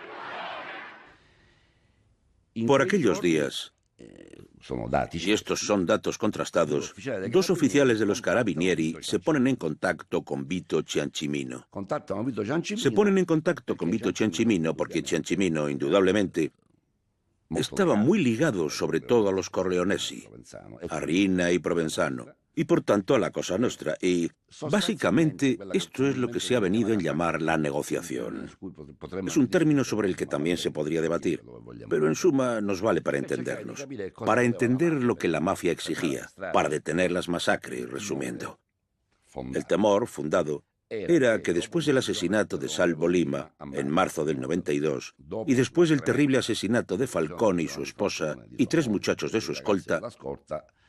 Por aquellos días, y estos son datos contrastados, dos oficiales de los Carabinieri se ponen en contacto con Vito Ciancimino. Se ponen en contacto con Vito Ciancimino porque Ciancimino, indudablemente, estaba muy ligado sobre todo a los Corleonesi, a Rina y Provenzano, y por tanto a la Cosa Nostra. Y básicamente esto es lo que se ha venido en llamar la negociación. Es un término sobre el que también se podría debatir, pero en suma nos vale para entendernos, para entender lo que la mafia exigía, para detener las masacres, resumiendo. El temor fundado era que después del asesinato de Salvo Lima, en marzo del 92, y después del terrible asesinato de Falcone y su esposa y 3 muchachos de su escolta,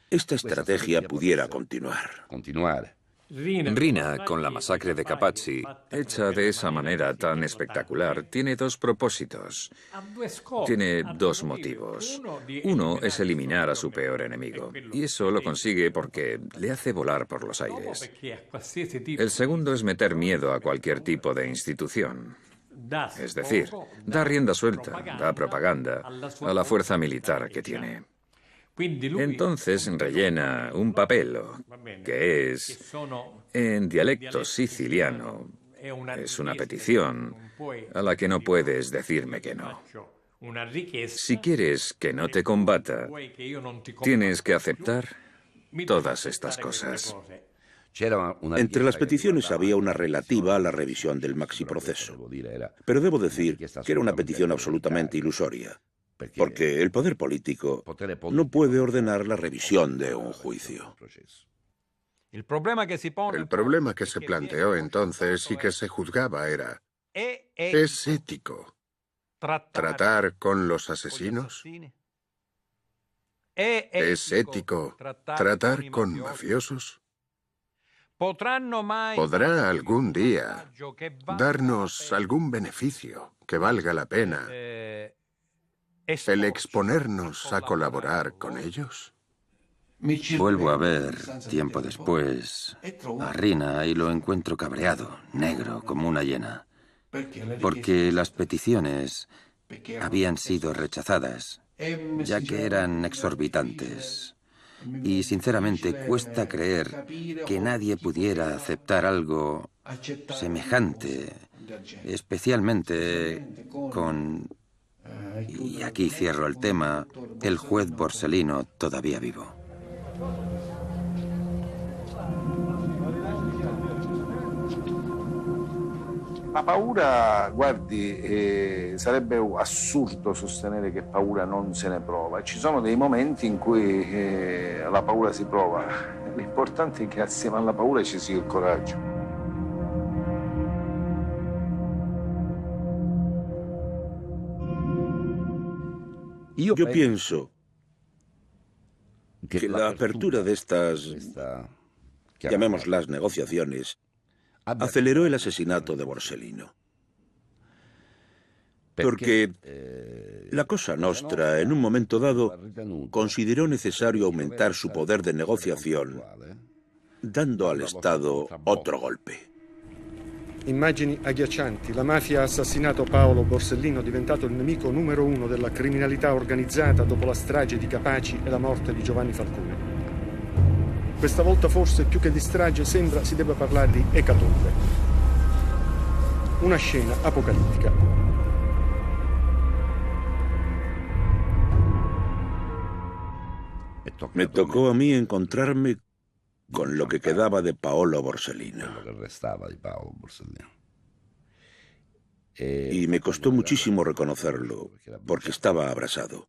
esta estrategia pudiera continuar. Rina, con la masacre de Capaci, hecha de esa manera tan espectacular, tiene 2 propósitos. Tiene 2 motivos. Uno es eliminar a su peor enemigo, y eso lo consigue porque le hace volar por los aires. El segundo es meter miedo a cualquier tipo de institución. Es decir, da rienda suelta, da propaganda a la fuerza militar que tiene. Entonces rellena un papello, que es, en dialecto siciliano, es una petición a la que no puedes decirme que no. Si quieres que no te combata, tienes que aceptar todas estas cosas. Entre las peticiones había una relativa a la revisión del maxiproceso, pero debo decir que era una petición absolutamente ilusoria. Porque el poder político no puede ordenar la revisión de un juicio. El problema que se planteó entonces y que se juzgaba era, ¿es ético tratar con los asesinos? ¿Es ético tratar con mafiosos? ¿Podrá algún día darnos algún beneficio que valga la pena el exponernos a colaborar con ellos? Vuelvo a ver, tiempo después, a Rina y lo encuentro cabreado, negro, como una hiena. Porque las peticiones habían sido rechazadas, ya que eran exorbitantes. Y sinceramente cuesta creer que nadie pudiera aceptar algo semejante, especialmente con, y aquí cierro el tema, el juez Borsellino todavía vivo. La paura, guardi, sarebbe assurdo sostenere che paura non se ne prova. Ci sono dei momenti in cui la paura si prova. L'importante è che assieme alla paura ci sia il coraggio. Yo pienso que la apertura de estas, llamémoslas negociaciones, aceleró el asesinato de Borsellino. Porque la Cosa Nostra, en un momento dado, consideró necesario aumentar su poder de negociación, dando al Estado otro golpe. Immagini agghiaccianti. La mafia ha assassinato Paolo Borsellino, diventato il nemico numero 1 della criminalità organizzata dopo la strage di Capaci e la morte di Giovanni Falcone. Questa volta forse più che di strage sembra si debba parlare di ecatombe. Una scena apocalittica. Me tocó a mí encontrarme con lo que quedaba de Paolo Borsellino. Y me costó muchísimo reconocerlo, porque estaba abrasado.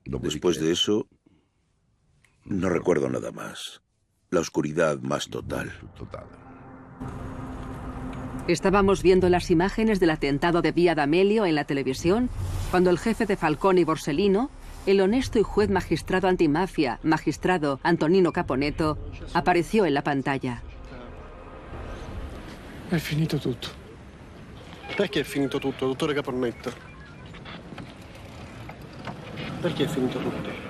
Después de eso, no recuerdo nada más. La oscuridad más total. Estábamos viendo las imágenes del atentado de Via D'Amelio en la televisión cuando el jefe de Falcone y Borsellino, el honesto y juez magistrado antimafia, magistrado Antonino Caponetto, apareció en la pantalla. È finito tutto. Perché è finito tutto, dottore Caponetto? Perché è finito tutto?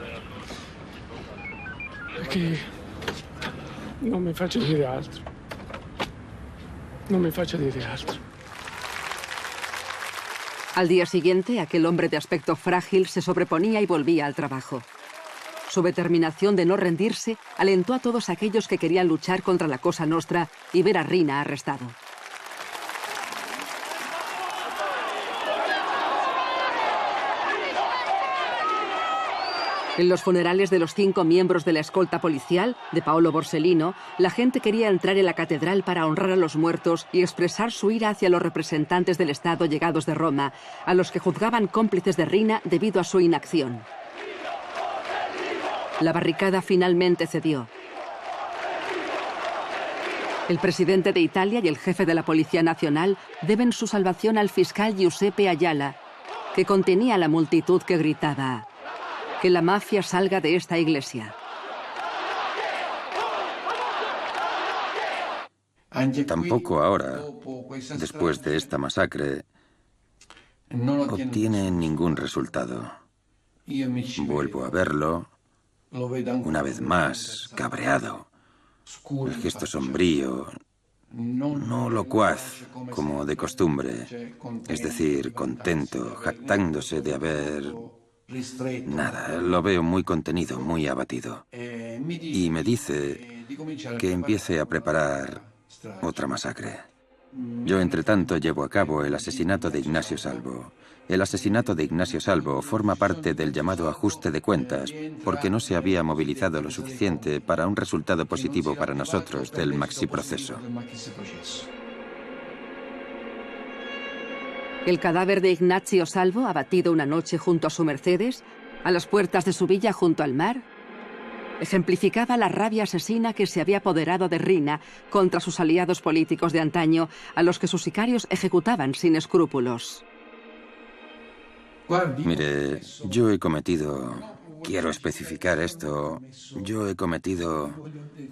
Perché non mi faccia dire altro. Non mi faccia dire altro. Al día siguiente, aquel hombre de aspecto frágil se sobreponía y volvía al trabajo. Su determinación de no rendirse alentó a todos aquellos que querían luchar contra la Cosa Nostra y ver a Rina arrestado. En los funerales de los 5 miembros de la escolta policial de Paolo Borsellino, la gente quería entrar en la catedral para honrar a los muertos y expresar su ira hacia los representantes del Estado llegados de Roma, a los que juzgaban cómplices de Rina debido a su inacción. La barricada finalmente cedió. El presidente de Italia y el jefe de la Policía Nacional deben su salvación al fiscal Giuseppe Ayala, que contenía a la multitud que gritaba: «Que la mafia salga de esta iglesia». Tampoco ahora, después de esta masacre, obtiene ningún resultado. Vuelvo a verlo, una vez más, cabreado. El gesto sombrío, no locuaz, como de costumbre, es decir, contento, jactándose de haber... Nada, lo veo muy contenido, muy abatido. Y me dice que empiece a preparar otra masacre. Yo, entre tanto, llevo a cabo el asesinato de Ignacio Salvo. El asesinato de Ignacio Salvo forma parte del llamado ajuste de cuentas, porque no se había movilizado lo suficiente para un resultado positivo para nosotros del maxiproceso. El cadáver de Ignacio Salvo, abatido una noche junto a su Mercedes, a las puertas de su villa junto al mar, ejemplificaba la rabia asesina que se había apoderado de Rina contra sus aliados políticos de antaño, a los que sus sicarios ejecutaban sin escrúpulos. Mire, yo he cometido quiero especificar esto. Yo he cometido,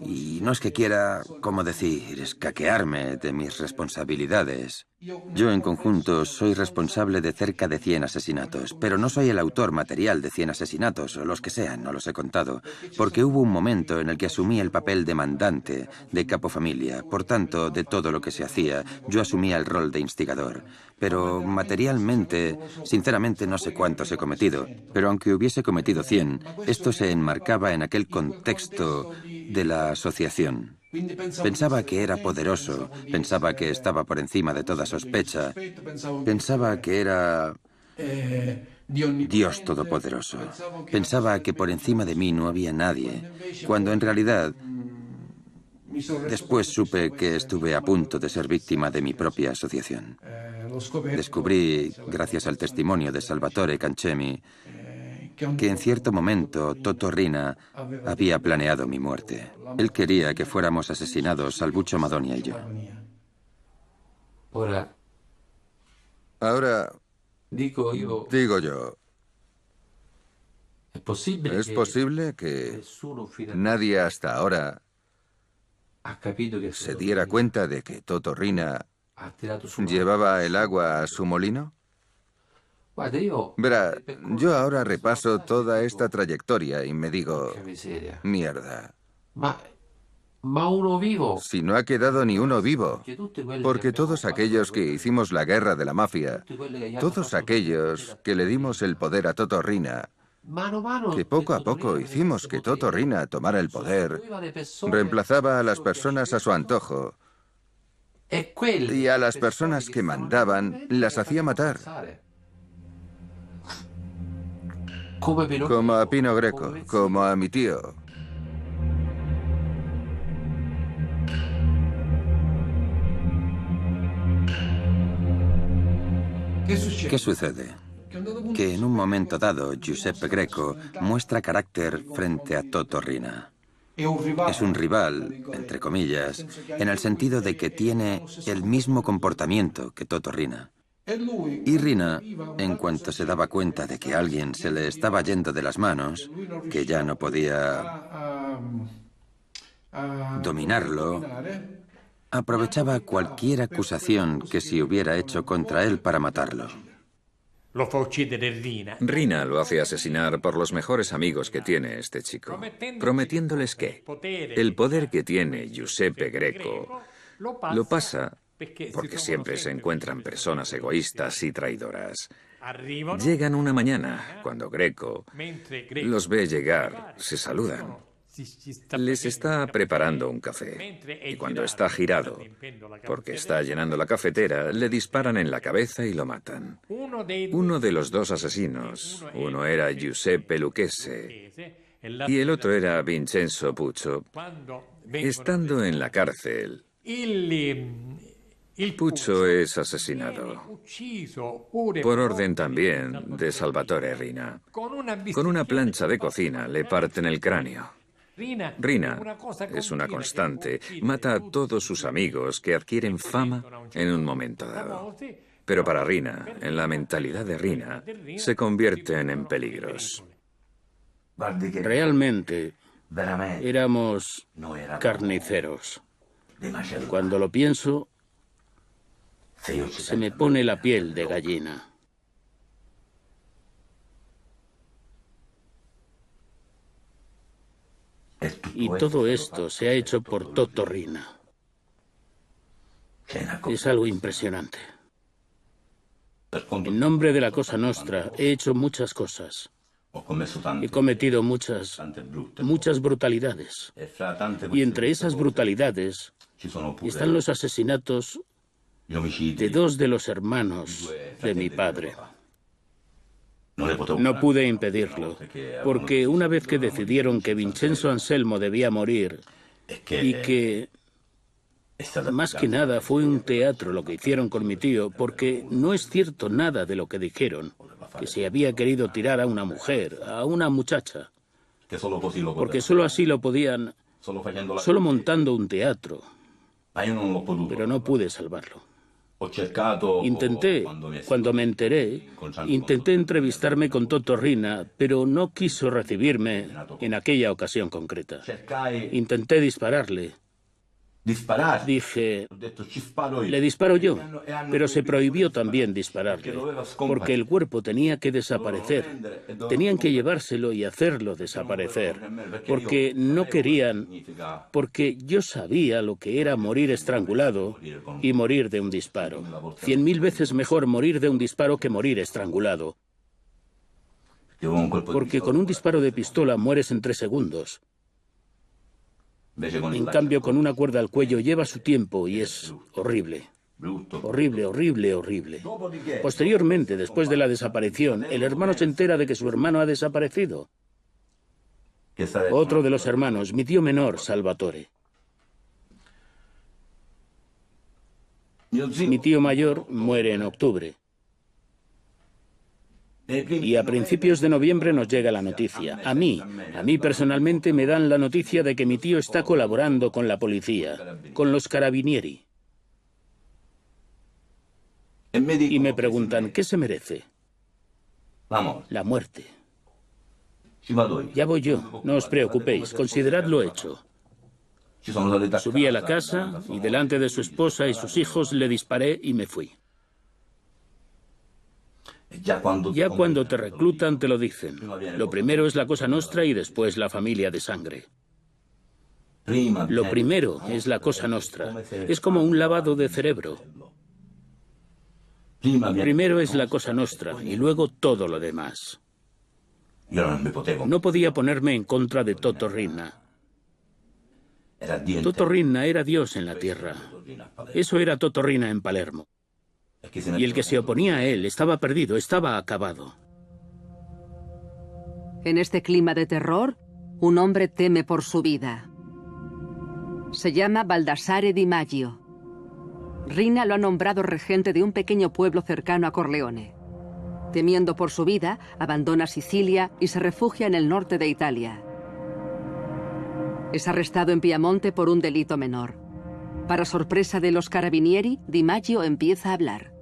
y no es que quiera, como decir, escaquearme de mis responsabilidades. Yo en conjunto soy responsable de cerca de 100 asesinatos, pero no soy el autor material de 100 asesinatos, o los que sean, no los he contado, porque hubo un momento en el que asumí el papel de mandante, de capofamilia. Por tanto, de todo lo que se hacía, yo asumía el rol de instigador. Pero materialmente, sinceramente no sé cuántos he cometido, pero aunque hubiese cometido 100, esto se enmarcaba en aquel contexto de la asociación. Pensaba que era poderoso, pensaba que estaba por encima de toda sospecha, pensaba que era Dios todopoderoso, pensaba que por encima de mí no había nadie, cuando en realidad después supe que estuve a punto de ser víctima de mi propia asociación. Descubrí, gracias al testimonio de Salvatore Cancemi, que en cierto momento Toto Riina había planeado mi muerte. Él quería que fuéramos asesinados, Salvuccio Madonia y yo. Ahora, digo yo, ¿es posible que nadie hasta ahora se diera cuenta de que Toto Riina llevaba el agua a su molino? Verá, yo ahora repaso toda esta trayectoria y me digo, mierda. Si no ha quedado ni uno vivo, porque todos aquellos que hicimos la guerra de la mafia, todos aquellos que le dimos el poder a Toto Riina, que poco a poco hicimos que Toto Riina tomara el poder, reemplazaba a las personas a su antojo, y a las personas que mandaban las hacía matar. Como a Pino Greco, como a mi tío. ¿Qué sucede? Que en un momento dado Giuseppe Greco muestra carácter frente a Toto Riina. Es un rival, entre comillas, en el sentido de que tiene el mismo comportamiento que Toto Riina. Y Riina, en cuanto se daba cuenta de que alguien se le estaba yendo de las manos, que ya no podía dominarlo, aprovechaba cualquier acusación que se hubiera hecho contra él para matarlo. Riina lo hace asesinar por los mejores amigos que tiene este chico, prometiéndoles que el poder que tiene Giuseppe Greco lo pasa porque siempre se encuentran personas egoístas y traidoras. Llegan una mañana, cuando Greco los ve llegar, se saludan. Les está preparando un café, y cuando está girado, porque está llenando la cafetera, le disparan en la cabeza y lo matan. Uno de los dos asesinos, uno era Giuseppe Lucchese y el otro era Vincenzo Puccio. Estando en la cárcel, Puccio es asesinado, por orden también de Salvatore Riina. Con una plancha de cocina le parten el cráneo. Riina es una constante, mata a todos sus amigos que adquieren fama en un momento dado. Pero para Riina, en la mentalidad de Riina, se convierten en peligros. Realmente éramos carniceros. Cuando lo pienso, se me pone la piel de gallina. Y todo esto se ha hecho por Toto Riina. Es algo impresionante. En nombre de la Cosa Nostra he hecho muchas cosas. He cometido muchas brutalidades. Y entre esas brutalidades están los asesinatos de dos de los hermanos de mi padre. No pude impedirlo, porque una vez que decidieron que Vincenzo Anselmo debía morir y que, más que nada, fue un teatro lo que hicieron con mi tío, porque no es cierto nada de lo que dijeron, que se había querido tirar a una mujer, a una muchacha, porque solo así lo podían, solo montando un teatro, pero no pude salvarlo. Cuando me enteré, intenté entrevistarme con Toto Riina, pero no quiso recibirme en aquella ocasión concreta. Intenté dispararle. Dije, le disparo yo, pero se prohibió también dispararle, porque el cuerpo tenía que desaparecer. Tenían que llevárselo y hacerlo desaparecer, porque no querían, porque yo sabía lo que era morir estrangulado y morir de un disparo. 100.000 veces mejor morir de un disparo que morir estrangulado. Porque con un disparo de pistola mueres en 3 segundos. En cambio, con una cuerda al cuello lleva su tiempo y es horrible. Horrible, horrible, horrible. Posteriormente, después de la desaparición, el hermano se entera de que su hermano ha desaparecido. Otro de los hermanos, mi tío menor, Salvatore. Mi tío mayor muere en octubre. Y a principios de noviembre nos llega la noticia. A mí personalmente me dan la noticia de que mi tío está colaborando con la policía, con los carabinieri. Y me preguntan, ¿qué se merece? La muerte. Ya voy yo, no os preocupéis, consideradlo hecho. Subí a la casa y delante de su esposa y sus hijos le disparé y me fui. Ya cuando te reclutan te lo dicen. Lo primero es la Cosa Nostra y después la familia de sangre. Lo primero es la Cosa Nostra. Es como un lavado de cerebro. Primero es la Cosa Nostra y luego todo lo demás. No podía ponerme en contra de Toto Riina. Toto Riina era Dios en la tierra. Eso era Toto Riina en Palermo. Y el que se oponía a él estaba perdido, estaba acabado. En este clima de terror, un hombre teme por su vida. Se llama Baldassare Di Maggio. Riina lo ha nombrado regente de un pequeño pueblo cercano a Corleone. Temiendo por su vida, abandona Sicilia y se refugia en el norte de Italia. Es arrestado en Piamonte por un delito menor. Para sorpresa de los carabinieri, Di Maggio empieza a hablar.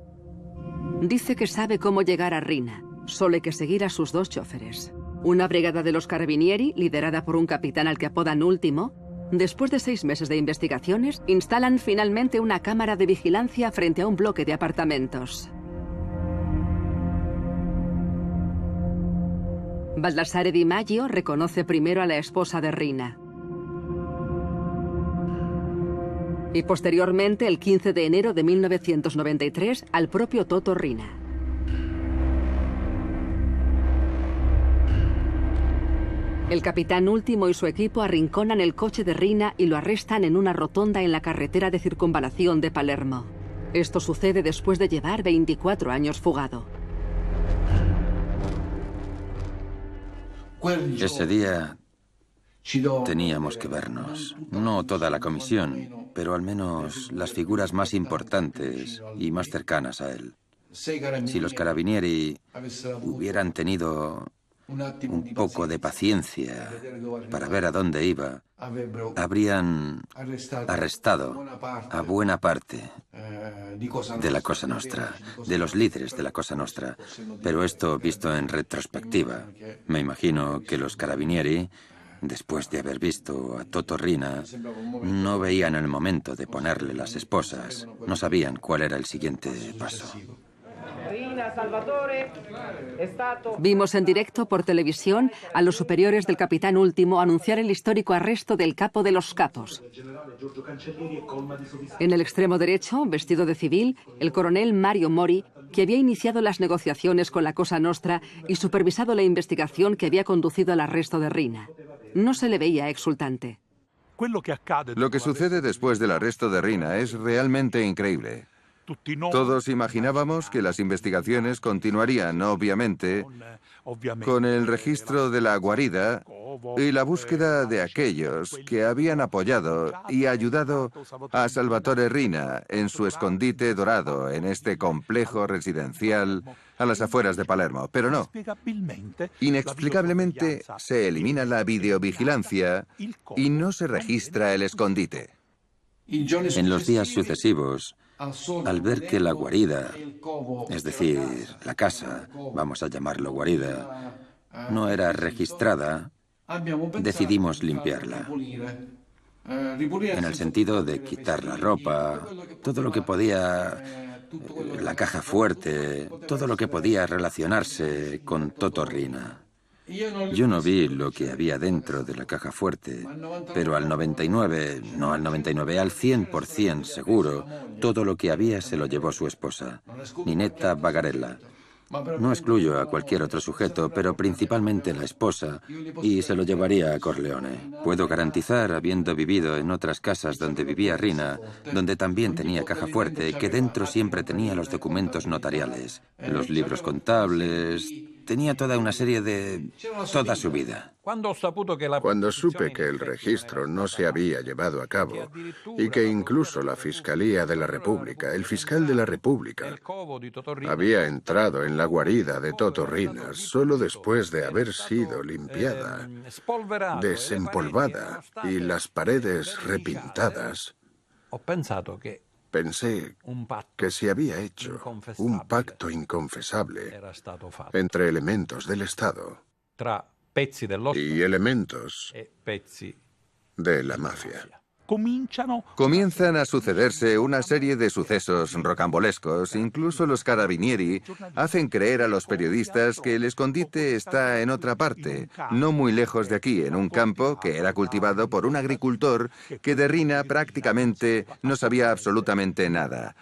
Dice que sabe cómo llegar a Riina. Solo hay que seguir a sus 2 choferes. Una brigada de los carabinieri, liderada por un capitán al que apodan Último, después de 6 meses de investigaciones, instalan finalmente una cámara de vigilancia frente a un bloque de apartamentos. Baldassare Di Maggio reconoce primero a la esposa de Riina. Y posteriormente, el 15 de enero de 1993, al propio Toto Riina. El capitán Último y su equipo arrinconan el coche de Riina y lo arrestan en una rotonda en la carretera de circunvalación de Palermo. Esto sucede después de llevar 24 años fugado. Ese día teníamos que vernos. No toda la comisión, pero al menos las figuras más importantes y más cercanas a él. Si los carabinieri hubieran tenido un poco de paciencia para ver a dónde iba, habrían arrestado a buena parte de la Cosa Nostra, de los líderes de la Cosa Nostra. Pero esto visto en retrospectiva, me imagino que los carabinieri, después de haber visto a Toto Riina, no veían el momento de ponerle las esposas. No sabían cuál era el siguiente paso. Vimos en directo por televisión a los superiores del capitán Último anunciar el histórico arresto del capo de los capos. En el extremo derecho, vestido de civil, el coronel Mario Mori, que había iniciado las negociaciones con la Cosa Nostra y supervisado la investigación que había conducido al arresto de Riina. No se le veía exultante. Lo que sucede después del arresto de Riina es realmente increíble. Todos imaginábamos que las investigaciones continuarían, obviamente, con el registro de la guarida y la búsqueda de aquellos que habían apoyado y ayudado a Salvatore Riina en su escondite dorado en este complejo residencial a las afueras de Palermo. Pero no. Inexplicablemente se elimina la videovigilancia y no se registra el escondite. En los días sucesivos, Al ver que la guarida, es decir, la casa, vamos a llamarlo guarida, no era registrada, decidimos limpiarla. En el sentido de quitar la ropa, todo lo que podía, la caja fuerte, todo lo que podía relacionarse con Toto Riina. Yo no vi lo que había dentro de la caja fuerte, pero al 99, no al 99, al 100% seguro, todo lo que había se lo llevó su esposa, Ninetta Bagarella. No excluyo a cualquier otro sujeto, pero principalmente la esposa, y se lo llevaría a Corleone. Puedo garantizar, habiendo vivido en otras casas donde vivía Riina, donde también tenía caja fuerte, que dentro siempre tenía los documentos notariales, los libros contables, tenía toda una serie de... toda su vida. Cuando supe que el registro no se había llevado a cabo y que incluso la Fiscalía de la República, el fiscal de la República, había entrado en la guarida de Toto Riina solo después de haber sido limpiada, desempolvada y las paredes repintadas, pensé que se había hecho un pacto inconfesable entre elementos del Estado y elementos de la mafia. Comienzan a sucederse una serie de sucesos rocambolescos. Incluso los carabinieri hacen creer a los periodistas que el escondite está en otra parte, no muy lejos de aquí, en un campo que era cultivado por un agricultor que de Riina prácticamente no sabía absolutamente nada.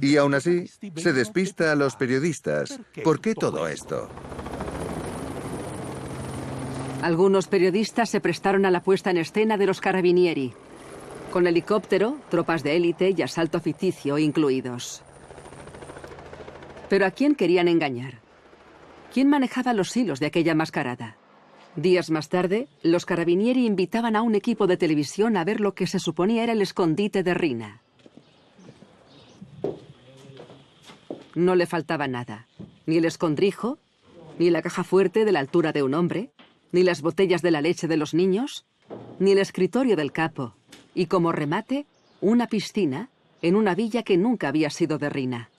Y aún así, se despista a los periodistas. ¿Por qué todo esto? Algunos periodistas se prestaron a la puesta en escena de los carabinieri, con helicóptero, tropas de élite y asalto ficticio incluidos. ¿Pero a quién querían engañar? ¿Quién manejaba los hilos de aquella mascarada? Días más tarde, los carabinieri invitaban a un equipo de televisión a ver lo que se suponía era el escondite de Riina. No le faltaba nada, ni el escondrijo, ni la caja fuerte de la altura de un hombre, ni las botellas de la leche de los niños, ni el escritorio del capo, y como remate, una piscina en una villa que nunca había sido de Riina.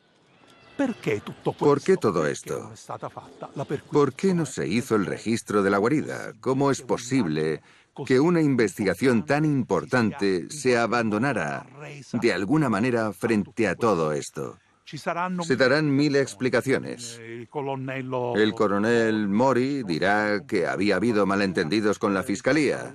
¿Por qué todo esto? ¿Por qué no se hizo el registro de la guarida? ¿Cómo es posible que una investigación tan importante se abandonara de alguna manera frente a todo esto? Se darán mil explicaciones. El coronel Mori dirá que había habido malentendidos con la fiscalía.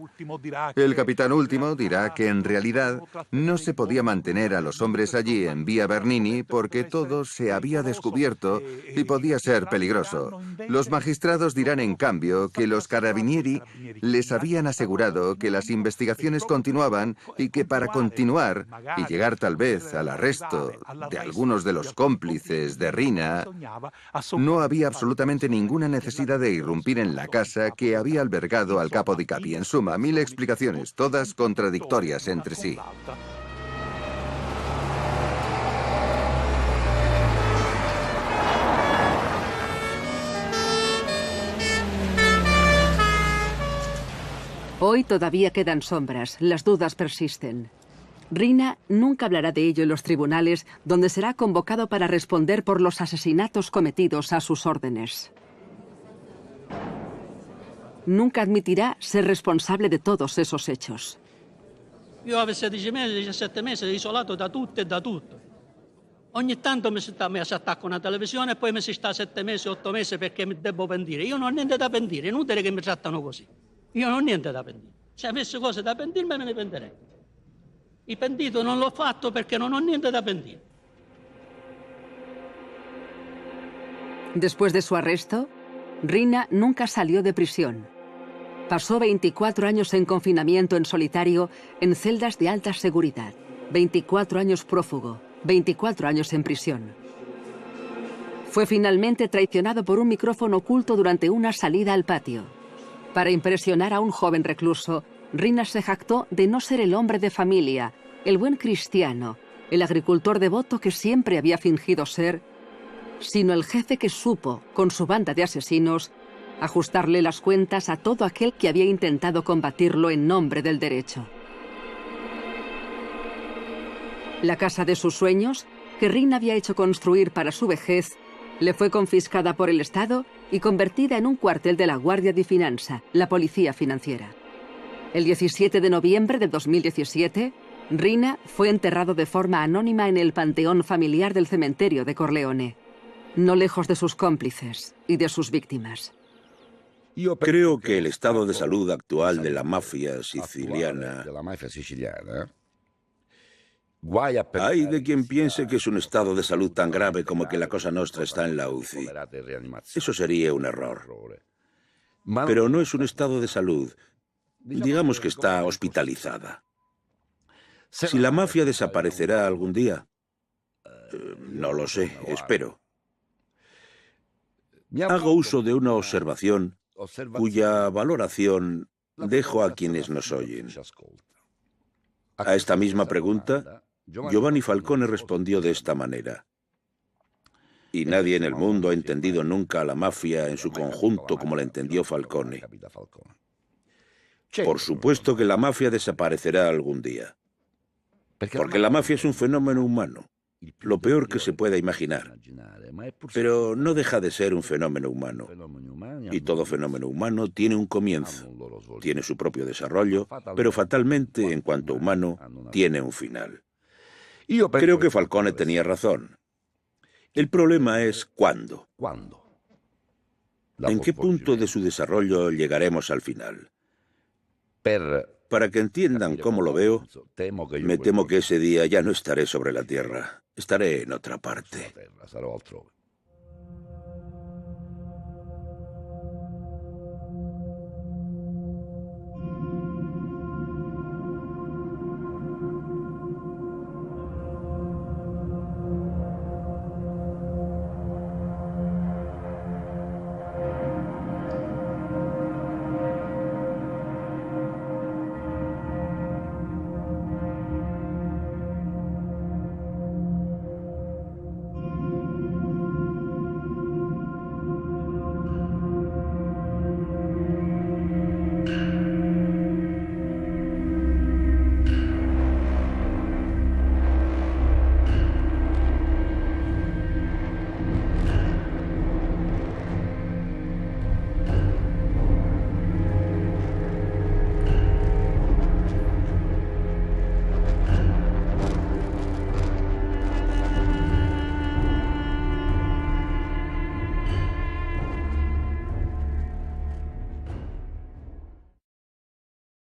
El capitán último dirá que en realidad no se podía mantener a los hombres allí en Vía Bernini porque todo se había descubierto y podía ser peligroso. Los magistrados dirán en cambio que los carabinieri les habían asegurado que las investigaciones continuaban y que para continuar y llegar tal vez al arresto de algunos de los cómplices de Riina, no había absolutamente ninguna necesidad de irrumpir en la casa que había albergado al capo di capi. En suma, mil explicaciones, todas contradictorias entre sí. Hoy todavía quedan sombras, las dudas persisten. Riina nunca hablará de ello en los tribunales, donde será convocado para responder por los asesinatos cometidos a sus órdenes. Nunca admitirá ser responsable de todos esos hechos. Io avevo 16 mesi, 17 mesi isolato da tutto e da tutto. Ogni tanto mi si attacca una televisione e poi mi si sta 7 mesi, 8 mesi perché mi devo pentire. Io non ho niente da pentire, è inutile che mi trattano così. Io non ho niente da pentire. Se avessi cose da pentirmi me ne pentirei. Il pentito non l'ho fatto perché non ho niente da pentire. Después de su arresto, Riina nunca salió de prisión. Pasó 24 años en confinamiento en solitario en celdas de alta seguridad. 24 años prófugo, 24 años en prisión. Fue finalmente traicionado por un micrófono oculto durante una salida al patio. Para impresionar a un joven recluso, Riina se jactó de no ser el hombre de familia, el buen cristiano, el agricultor devoto que siempre había fingido ser, sino el jefe que supo, con su banda de asesinos, ajustarle las cuentas a todo aquel que había intentado combatirlo en nombre del derecho. La casa de sus sueños, que Rina había hecho construir para su vejez, le fue confiscada por el Estado y convertida en un cuartel de la Guardia di Finanza, la policía financiera. El 17 de noviembre de 2017, Rina fue enterrado de forma anónima en el panteón familiar del cementerio de Corleone, no lejos de sus cómplices y de sus víctimas. Creo que el estado de salud actual de la mafia siciliana... Hay de quien piense que es un estado de salud tan grave como que la Cosa Nostra está en la UCI. Eso sería un error. Pero no es un estado de salud. Digamos que está hospitalizada. Si la mafia desaparecerá algún día, no lo sé, espero. Hago uso de una observación cuya valoración dejo a quienes nos oyen. A esta misma pregunta, Giovanni Falcone respondió de esta manera. Y nadie en el mundo ha entendido nunca a la mafia en su conjunto como la entendió Falcone. Por supuesto que la mafia desaparecerá algún día. Porque la mafia es un fenómeno humano, lo peor que se pueda imaginar. Pero no deja de ser un fenómeno humano. Y todo fenómeno humano tiene un comienzo, tiene su propio desarrollo, pero fatalmente, en cuanto humano, tiene un final. Creo que Falcone tenía razón. El problema es ¿cuándo? ¿En qué punto de su desarrollo llegaremos al final? Para que entiendan cómo lo veo, me temo que ese día ya no estaré sobre la tierra, estaré en otra parte.